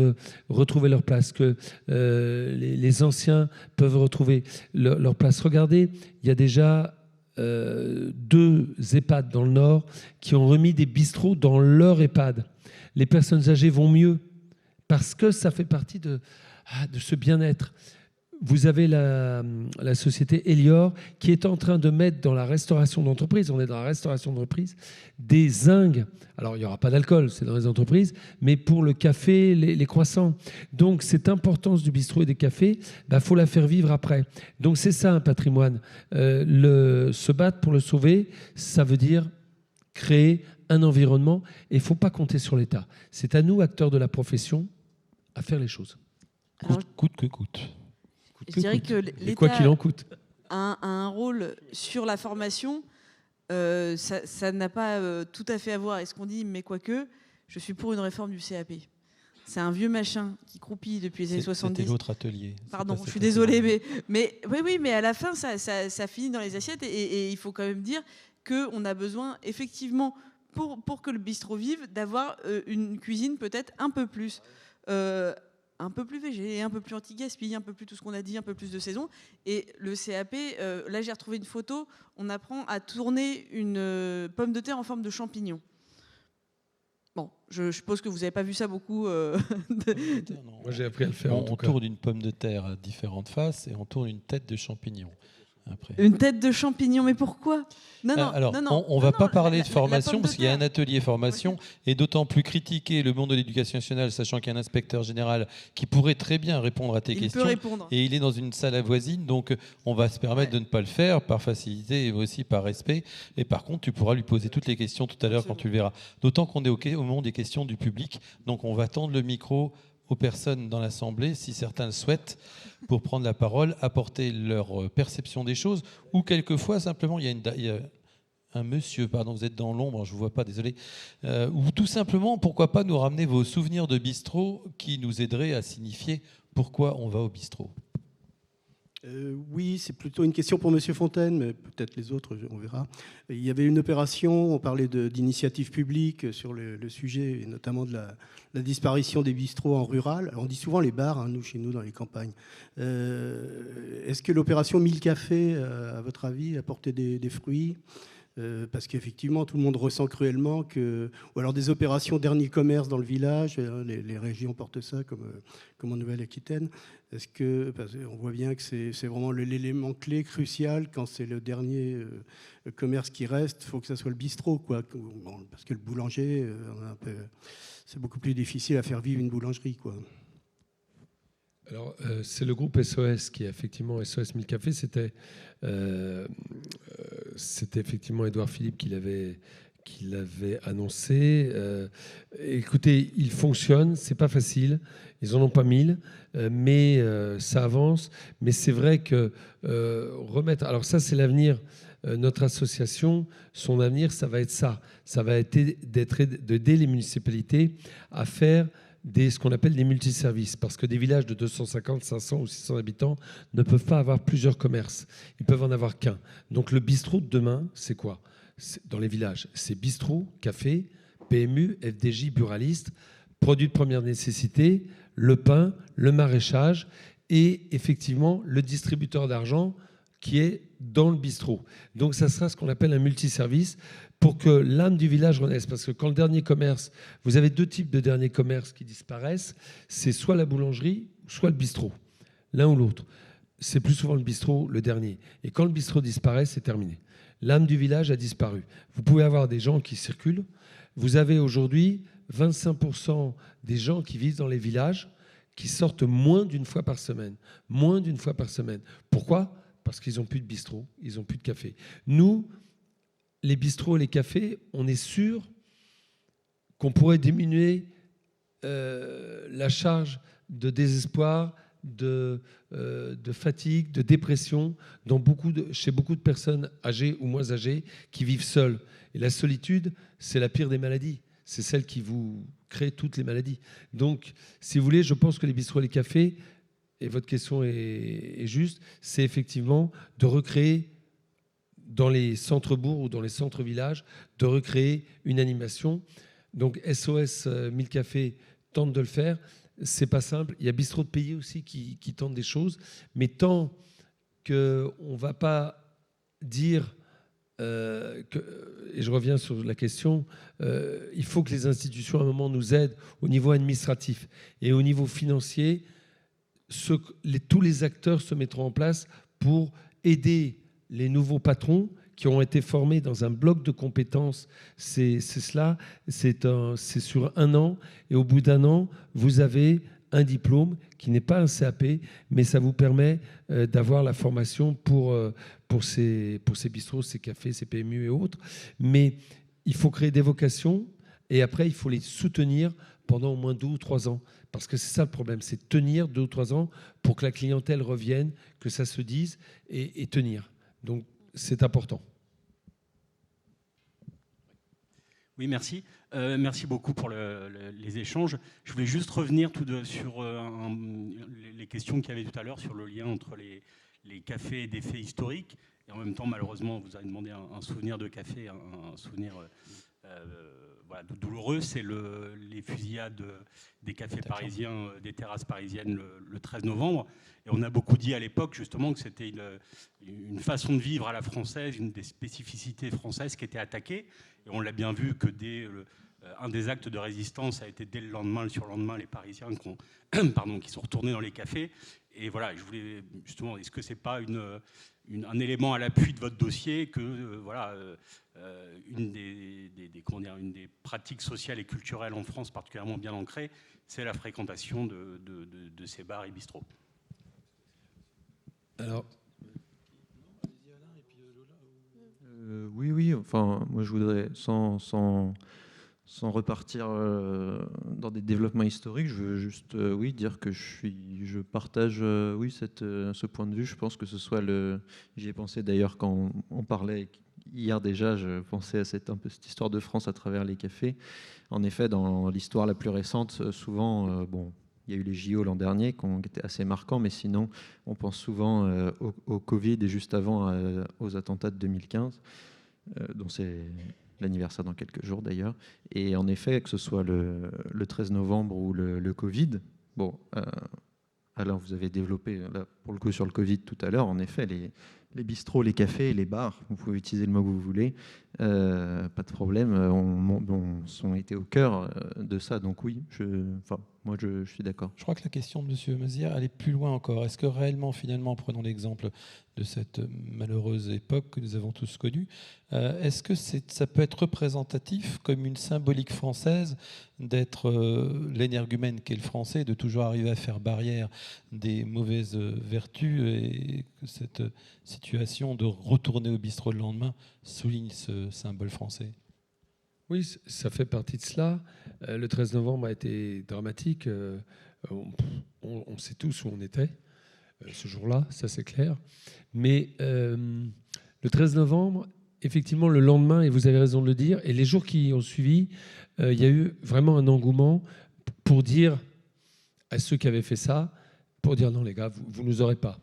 retrouver leur place, que les anciens peuvent retrouver leur place. Regardez, il y a déjà 2 EHPAD dans le Nord qui ont remis des bistrots dans leur EHPAD. Les personnes âgées vont mieux parce que ça fait partie de ce bien-être. Vous avez la société Elior qui est en train de mettre dans la restauration d'entreprise, on est dans la restauration d'entreprise, des zincs. Alors, il n'y aura pas d'alcool, c'est dans les entreprises, mais pour le café, les croissants. Donc, cette importance du bistrot et des cafés, faut la faire vivre après. Donc, c'est ça un patrimoine. Se battre pour le sauver, ça veut dire créer un environnement et il ne faut pas compter sur l'État. C'est à nous, acteurs de la profession, à faire les choses. Coûte que coûte. Je dirais que l'État quoi qu'il en coûte. a un rôle sur la formation. Ça n'a pas tout à fait à voir avec ce qu'on dit, mais quoique, je suis pour une réforme du CAP. C'est un vieux machin qui croupit depuis les années 70. C'était l'autre atelier. Pardon, je suis désolée, mais oui, mais à la fin, ça finit dans les assiettes et il faut quand même dire qu'on a besoin, effectivement, pour que le bistrot vive, d'avoir une cuisine peut-être un peu plus végé, un peu plus anti-gaspi, un peu plus tout ce qu'on a dit, un peu plus de saison. Et le CAP, là j'ai retrouvé une photo, on apprend à tourner une pomme de terre en forme de champignon. Bon, je suppose que vous n'avez pas vu ça beaucoup. Moi j'ai appris à le faire. On tourne une pomme de terre à différentes faces et on tourne une tête de champignon. Après. Une tête de champignon, mais pourquoi ? Alors, on ne va pas parler de formation parce qu'il y a un atelier formation et d'autant plus critiquer le monde de l'éducation nationale, sachant qu'il y a un inspecteur général qui pourrait très bien répondre à tes questions. Il peut répondre. Et il est dans une salle voisine, donc on va se permettre de ne pas le faire par facilité et aussi par respect. Et par contre, tu pourras lui poser toutes les questions tout à l'heure quand tu le verras. D'autant qu'on est au moment des questions du public, donc on va tendre le micro aux personnes dans l'Assemblée, si certains le souhaitent, pour prendre la parole, apporter leur perception des choses, ou quelquefois, simplement, il y a un monsieur, pardon, vous êtes dans l'ombre, je ne vous vois pas, désolé, ou tout simplement, pourquoi pas nous ramener vos souvenirs de bistrot qui nous aideraient à signifier pourquoi on va au bistrot. Oui, c'est plutôt une question pour M. Fontaine, mais peut-être les autres, on verra. Il y avait une opération, on parlait d'initiatives publiques sur le sujet, et notamment de la disparition des bistrots en rural. On dit souvent les bars, chez nous, dans les campagnes. Est-ce que l'opération 1000 cafés, à votre avis, a porté des fruits ? Parce qu'effectivement, tout le monde ressent cruellement ou alors des opérations dernier commerce dans le village, les régions portent ça comme en Nouvelle-Aquitaine. Parce qu'on voit bien que c'est vraiment l'élément clé, crucial, quand c'est le dernier commerce qui reste, il faut que ça soit le bistrot, quoi. Parce que le boulanger, c'est beaucoup plus difficile à faire vivre une boulangerie, quoi. Alors, c'est le groupe SOS qui, effectivement, SOS 1000 Cafés, c'était effectivement Édouard Philippe qui l'avait annoncé. Écoutez, il fonctionne, c'est pas facile, ils n'en ont pas 1000, mais ça avance. Mais c'est vrai que remettre... Alors ça, c'est l'avenir. Notre association, son avenir, ça va être ça. Ça va être d'aider les municipalités à faire ce qu'on appelle des multiservices, parce que des villages de 250, 500 ou 600 habitants ne peuvent pas avoir plusieurs commerces. Ils peuvent en avoir qu'un. Donc le bistrot de demain, c'est quoi ? Dans les villages, c'est bistrot, café, PMU, FDJ, buraliste, produits de première nécessité, le pain, le maraîchage et effectivement le distributeur d'argent qui est dans le bistrot. Donc ça sera ce qu'on appelle un multiservice pour que l'âme du village renaisse. Parce que quand le dernier commerce, vous avez 2 types de derniers commerces qui disparaissent, c'est soit la boulangerie, soit le bistrot, l'un ou l'autre. C'est plus souvent le bistrot, le dernier. Et quand le bistrot disparaît, c'est terminé. L'âme du village a disparu. Vous pouvez avoir des gens qui circulent. Vous avez aujourd'hui 25% des gens qui vivent dans les villages qui sortent moins d'une fois par semaine. Moins d'une fois par semaine. Pourquoi ? Parce qu'ils n'ont plus de bistrot, ils n'ont plus de café. Nous, les bistrots et les cafés, on est sûr qu'on pourrait diminuer la charge de désespoir, de fatigue, de dépression chez beaucoup de personnes âgées ou moins âgées qui vivent seules. Et la solitude, c'est la pire des maladies. C'est celle qui vous crée toutes les maladies. Donc, si vous voulez, je pense que les bistrots et les cafés, et votre question est juste, c'est effectivement de recréer dans les centres-bourgs ou dans les centres-villages, de recréer une animation. Donc SOS 1000 Cafés tente de le faire. C'est pas simple. Il y a Bistrot de Pays aussi qui tente des choses. Mais tant qu'on ne va pas dire, et je reviens sur la question, il faut que les institutions à un moment nous aident au niveau administratif et au niveau financier. Tous les acteurs se mettront en place pour aider les nouveaux patrons qui ont été formés dans un bloc de compétences. C'est cela, c'est sur 1 an, et au bout d'1 an, vous avez un diplôme qui n'est pas un CAP, mais ça vous permet d'avoir la formation pour ces bistrots, ces cafés, ces PMU et autres. Mais il faut créer des vocations, et après, il faut les soutenir pendant au moins 2 ou 3 ans. Parce que c'est ça le problème, c'est tenir 2 ou 3 ans pour que la clientèle revienne, que ça se dise, et tenir. Donc, c'est important. Oui, merci. Merci beaucoup pour les échanges. Je voulais juste revenir sur les questions qu'il y avait tout à l'heure sur le lien entre les cafés et des faits historiques. Et en même temps, malheureusement, vous avez demandé un souvenir de café, un souvenir douloureux. C'est les fusillades des cafés parisiens, des terrasses parisiennes le 13 novembre. Et on a beaucoup dit à l'époque, justement, que c'était une façon de vivre à la française, une des spécificités françaises qui était attaquée. Et on l'a bien vu que un des actes de résistance a été dès le lendemain, le surlendemain, les Parisiens qui sont retournés dans les cafés. Et voilà, je voulais justement, est-ce que c'est pas un élément à l'appui de votre dossier que une des pratiques sociales et culturelles en France particulièrement bien ancrées, c'est la fréquentation de ces bars et bistrots. Alors, oui. Enfin, moi, je voudrais, sans repartir dans des développements historiques, je veux juste dire que je partage ce point de vue. Je pense que j'y ai pensé d'ailleurs quand on parlait hier déjà, je pensais à cette histoire de France à travers les cafés. En effet, dans l'histoire la plus récente, souvent, il y a eu les JO l'an dernier qui ont été assez marquants, mais sinon, on pense souvent au Covid et juste avant aux attentats de 2015, dont c'est l'anniversaire dans quelques jours d'ailleurs. Et en effet, que ce soit le 13 novembre ou le Covid, alors vous avez développé, là, pour le coup, sur le Covid tout à l'heure, en effet, les bistrots, les cafés, les bars, vous pouvez utiliser le mot que vous voulez, pas de problème, ont été au cœur de ça. Donc oui, moi je suis d'accord. Je crois que la question de M. Mazières allait plus loin encore. Est-ce que réellement, finalement, prenons l'exemple de cette malheureuse époque que nous avons tous connue, est-ce que ça peut être représentatif comme une symbolique française d'être l'énergumène qu'est le français, de toujours arriver à faire barrière des mauvaises vertus, et que cette situation de retourner au bistrot le lendemain souligne ce symbole français? Oui, ça fait partie de cela. Le 13 novembre a été dramatique. On sait tous où on était ce jour-là, ça c'est clair. Mais le 13 novembre, effectivement, le lendemain, et vous avez raison de le dire, et les jours qui ont suivi, il y a eu vraiment un engouement pour dire à ceux qui avaient fait ça, pour dire non les gars, vous ne nous aurez pas.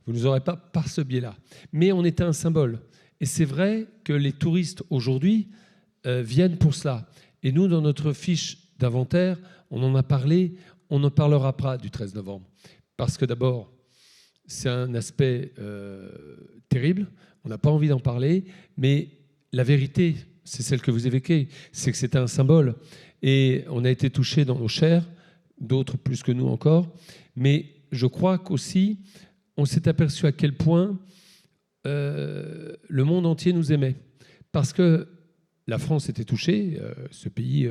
Vous ne nous aurez pas par ce biais-là. Mais on était un symbole. Et c'est vrai que les touristes aujourd'hui viennent pour cela. Et nous, dans notre fiche d'inventaire, on en a parlé, on ne parlera pas du 13 novembre. Parce que d'abord, c'est un aspect terrible, on n'a pas envie d'en parler, mais la vérité, c'est celle que vous évoquez, c'est que c'était un symbole. Et on a été touchés dans nos chairs, d'autres plus que nous encore, mais je crois qu'aussi, on s'est aperçu à quel point le monde entier nous aimait. Parce que la France était touchée, ce pays,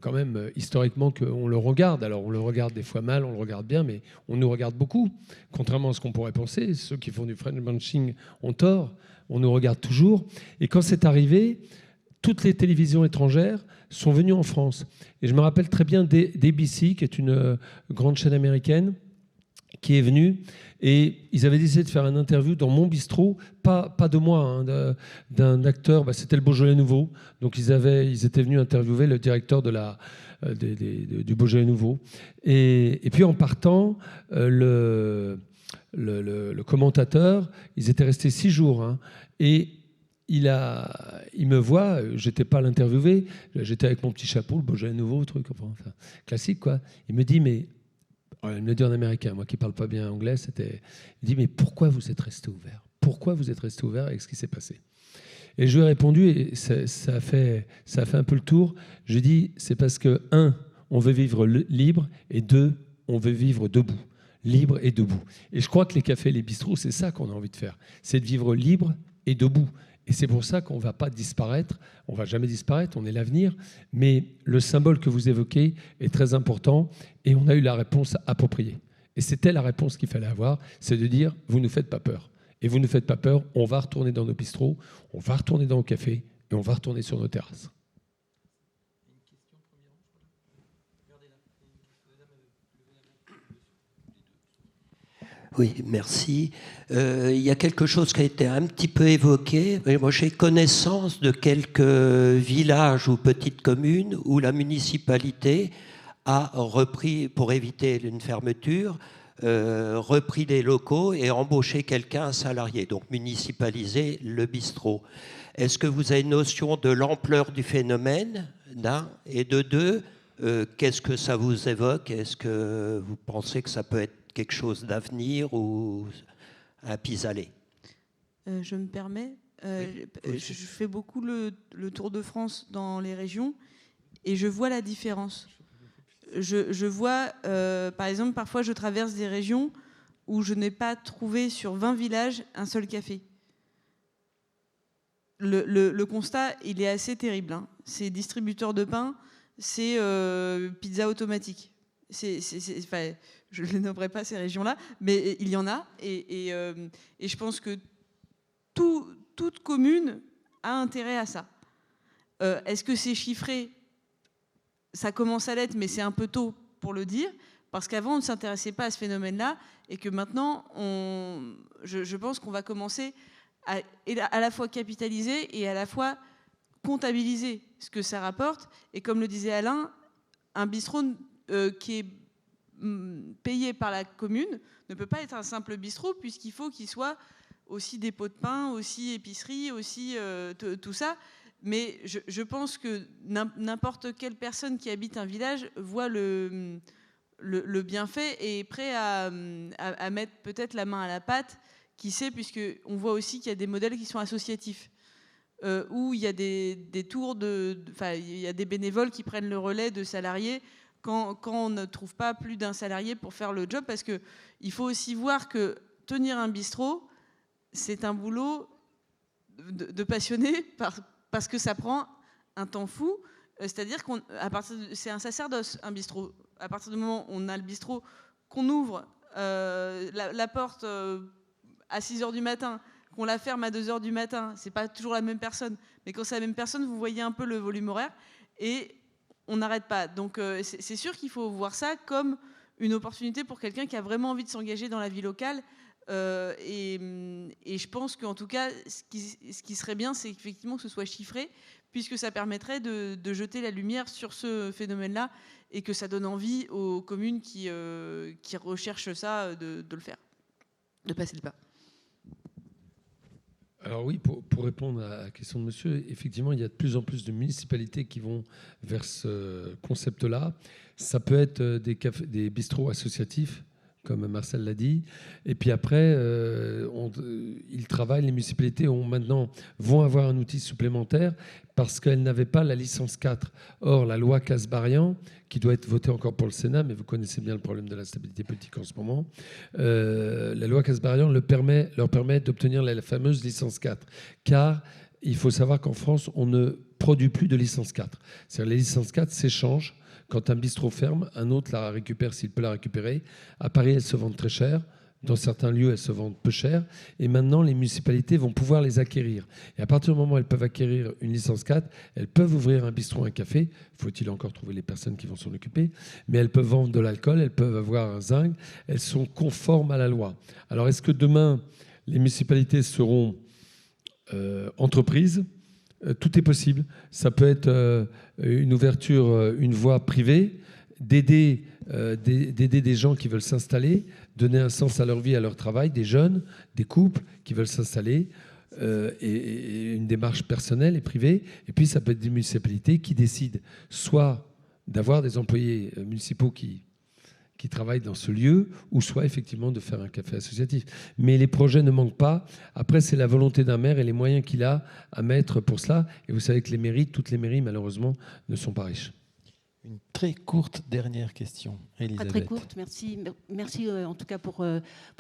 quand même, historiquement, on le regarde. Alors, on le regarde des fois mal, on le regarde bien, mais on nous regarde beaucoup. Contrairement à ce qu'on pourrait penser, ceux qui font du French bashing ont tort, on nous regarde toujours. Et quand c'est arrivé, toutes les télévisions étrangères sont venues en France. Et je me rappelle très bien d'ABC, qui est une grande chaîne américaine, qui est venue, et ils avaient décidé de faire une interview dans mon bistrot, pas de moi, hein, d'un acteur, c'était le Beaujolais Nouveau, donc ils étaient venus interviewer le directeur du Beaujolais Nouveau. Et puis en partant, le commentateur, ils étaient restés 6 jours, hein, et il me voit, j'étais pas à l'interviewer, j'étais avec mon petit chapeau, le Beaujolais Nouveau, truc, enfin, classique, quoi. Il me dit, mais il me le dit en américain, moi qui ne parle pas bien anglais, il dit, mais pourquoi vous êtes resté ouvert? Pourquoi vous êtes resté ouvert avec ce qui s'est passé? Et je lui ai répondu, et ça a fait un peu le tour, je lui ai dit, c'est parce que, 1, on veut vivre libre, et 2, on veut vivre debout. Libre et debout. Et je crois que les cafés, les bistrots, c'est ça qu'on a envie de faire. C'est de vivre libre et debout. Et c'est pour ça qu'on ne va pas disparaître, on ne va jamais disparaître, on est l'avenir, mais le symbole que vous évoquez est très important et on a eu la réponse appropriée. Et c'était la réponse qu'il fallait avoir, c'est de dire « vous ne nous faites pas peur ». Et vous ne nous faites pas peur, on va retourner dans nos bistrots, on va retourner dans nos cafés et on va retourner sur nos terrasses. Oui, merci. Il y a quelque chose qui a été un petit peu évoqué. Moi, j'ai connaissance de quelques villages ou petites communes où la municipalité a repris, pour éviter une fermeture, repris les locaux et embauché quelqu'un, un salarié, donc municipaliser le bistrot. Est-ce que vous avez une notion de l'ampleur du phénomène, d'un, et de deux, qu'est-ce que ça vous évoque? Est-ce que vous pensez que ça peut être quelque chose d'avenir ou un pis-aller? Je me permets, je fais beaucoup le tour de France dans les régions et je vois la différence. Je vois, par exemple, parfois je traverse des régions où je n'ai pas trouvé sur 20 villages un seul café. Le constat, il est assez terrible, hein. C'est distributeur de pain, c'est pizza automatique. Enfin, je ne les nommerai pas ces régions-là, mais il y en a. Et je pense que toute commune a intérêt à ça. Est-ce que c'est chiffré? Ça commence à l'être, mais c'est un peu tôt pour le dire, parce qu'avant, on ne s'intéressait pas à ce phénomène-là, et que maintenant, je pense qu'on va commencer à la fois capitaliser et à la fois comptabiliser ce que ça rapporte. Et comme le disait Alain, un bistrot qui est payé par la commune ne peut pas être un simple bistrot, puisqu'il faut qu'il soit aussi dépôt de pain, aussi épicerie, aussi tout ça. Mais je pense que n'importe quelle personne qui habite un village voit le bienfait et est prêt à mettre peut-être la main à la pâte, qui sait, puisqu'on voit aussi qu'il y a des modèles qui sont associatifs, où il y a des tours il y a des bénévoles qui prennent le relais de salariés quand on ne trouve pas plus d'un salarié pour faire le job, parce qu'il faut aussi voir que tenir un bistrot, c'est un boulot de passionné, parce que ça prend un temps fou. C'est-à-dire c'est un sacerdoce, un bistrot. À partir du moment où on a le bistrot, qu'on ouvre la porte à 6h du matin, qu'on la ferme à 2h du matin, c'est pas toujours la même personne. Mais quand c'est la même personne, vous voyez un peu le volume horaire. Et on n'arrête pas. Donc c'est sûr qu'il faut voir ça comme une opportunité pour quelqu'un qui a vraiment envie de s'engager dans la vie locale. Et je pense qu'en tout cas, ce qui serait bien, c'est effectivement que ce soit chiffré, puisque ça permettrait de jeter la lumière sur ce phénomène-là et que ça donne envie aux communes qui recherchent ça de le faire, de passer le pas. Alors oui, pour répondre à la question de monsieur, effectivement, il y a de plus en plus de municipalités qui vont vers ce concept-là. Ça peut être des bistrots associatifs, comme Marcel l'a dit. Et puis après, ils travaillent, les municipalités vont avoir un outil supplémentaire parce qu'elles n'avaient pas la licence 4. Or, la loi Kasbarian, qui doit être votée encore pour le Sénat, mais vous connaissez bien le problème de la stabilité politique en ce moment, la loi Kasbarian leur permet d'obtenir la fameuse licence 4. Car il faut savoir qu'en France, on ne produit plus de licence 4. C'est-à-dire les licences 4 s'échangent. Quand un bistrot ferme, un autre la récupère s'il peut la récupérer. À Paris, elles se vendent très cher. Dans certains lieux, elles se vendent peu cher. Et maintenant, les municipalités vont pouvoir les acquérir. Et à partir du moment où elles peuvent acquérir une licence 4, elles peuvent ouvrir un bistrot, un café. Faut-il encore trouver les personnes qui vont s'en occuper? Mais elles peuvent vendre de l'alcool, elles peuvent avoir un zinc. Elles sont conformes à la loi. Alors, est-ce que demain, les municipalités seront entreprises? Tout est possible. Ça peut être une ouverture, une voie privée, d'aider des gens qui veulent s'installer, donner un sens à leur vie, à leur travail, des jeunes, des couples qui veulent s'installer, et une démarche personnelle et privée. Et puis ça peut être des municipalités qui décident soit d'avoir des employés municipaux qui travaillent dans ce lieu, ou soit effectivement de faire un café associatif. Mais les projets ne manquent pas. Après, c'est la volonté d'un maire et les moyens qu'il a à mettre pour cela. Et vous savez que toutes les mairies, malheureusement, ne sont pas riches. Une très courte dernière question, Elisabeth. Très courte, merci. Merci en tout cas pour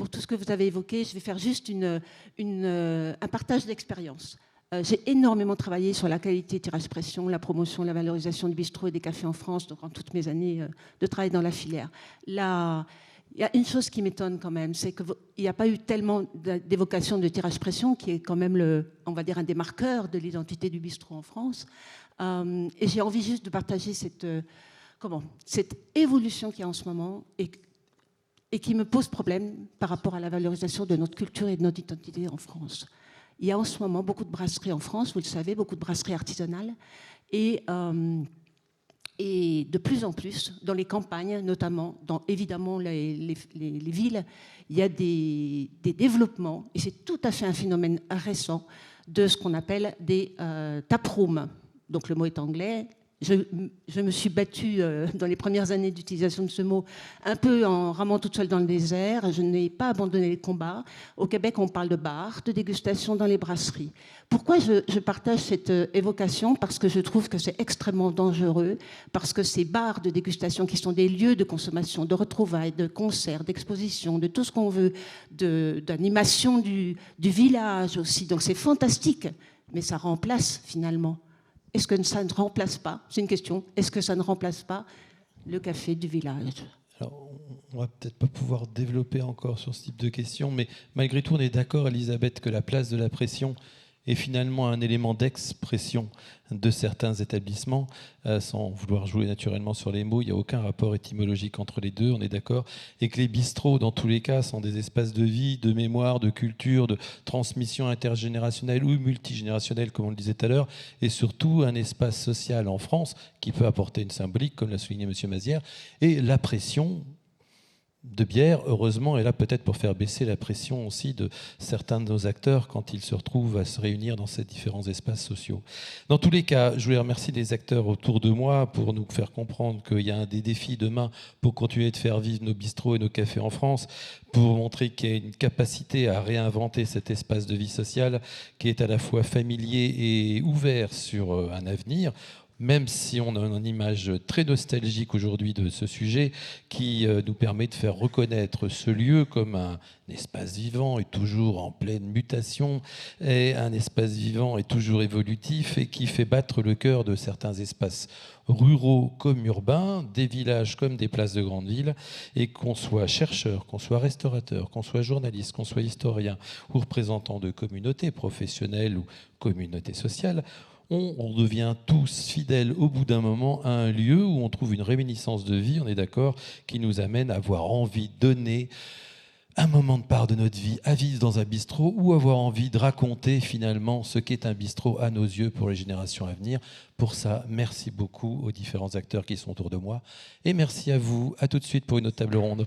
tout ce que vous avez évoqué. Je vais faire juste un partage d'expérience. J'ai énormément travaillé sur la qualité tirage-pression, la promotion, la valorisation du bistrot et des cafés en France durant toutes mes années de travail dans la filière. Là, il y a une chose qui m'étonne quand même, c'est qu'il n'y a pas eu tellement d'évocation de tirage-pression, qui est quand même, on va dire, un des marqueurs de l'identité du bistrot en France. Et j'ai envie juste de partager cette évolution qu'il y a en ce moment et qui me pose problème par rapport à la valorisation de notre culture et de notre identité en France. Il y a en ce moment beaucoup de brasseries en France, vous le savez, beaucoup de brasseries artisanales. Et de plus en plus, dans les campagnes, notamment, dans évidemment les villes, il y a des développements, et c'est tout à fait un phénomène récent, de ce qu'on appelle des taprooms. Donc le mot est anglais. Je me suis battue dans les premières années d'utilisation de ce mot un peu en ramant toute seule dans le désert. Je n'ai pas abandonné les combats. Au Québec, on parle de bars, de dégustation dans les brasseries. Pourquoi je partage cette évocation? Parce que je trouve que c'est extrêmement dangereux, parce que ces bars de dégustation qui sont des lieux de consommation, de retrouvailles, de concerts, d'expositions, de tout ce qu'on veut, d'animation du village aussi. Donc c'est fantastique, mais ça remplace finalement. Est-ce que ça ne remplace pas, c'est une question, est-ce que ça ne remplace pas le café du village? Alors, on va peut-être pas pouvoir développer encore sur ce type de questions, mais malgré tout, on est d'accord, Elisabeth, que la place de la pression est finalement un élément d'expression de certains établissements, sans vouloir jouer naturellement sur les mots. Il n'y a aucun rapport étymologique entre les deux, on est d'accord, et que les bistrots, dans tous les cas, sont des espaces de vie, de mémoire, de culture, de transmission intergénérationnelle ou multigénérationnelle, comme on le disait tout à l'heure, et surtout un espace social en France qui peut apporter une symbolique, comme l'a souligné M. Mazière, et la pression de bière, heureusement, est là peut-être pour faire baisser la pression aussi de certains de nos acteurs quand ils se retrouvent à se réunir dans ces différents espaces sociaux. Dans tous les cas, je voulais remercier les acteurs autour de moi pour nous faire comprendre qu'il y a des défis demain pour continuer de faire vivre nos bistrots et nos cafés en France, pour montrer qu'il y a une capacité à réinventer cet espace de vie sociale qui est à la fois familier et ouvert sur un avenir, même si on a une image très nostalgique aujourd'hui de ce sujet qui nous permet de faire reconnaître ce lieu comme un espace vivant et toujours en pleine mutation, et un espace vivant et toujours évolutif, et qui fait battre le cœur de certains espaces ruraux comme urbains, des villages comme des places de grandes villes, et qu'on soit chercheur, qu'on soit restaurateur, qu'on soit journaliste, qu'on soit historien ou représentant de communautés professionnelles ou communautés sociales, on devient tous fidèles au bout d'un moment à un lieu où on trouve une réminiscence de vie, on est d'accord, qui nous amène à avoir envie de donner un moment de part de notre vie à vivre dans un bistrot, ou avoir envie de raconter finalement ce qu'est un bistrot à nos yeux pour les générations à venir. Pour ça, merci beaucoup aux différents acteurs qui sont autour de moi, et merci à vous. À tout de suite pour une autre table ronde.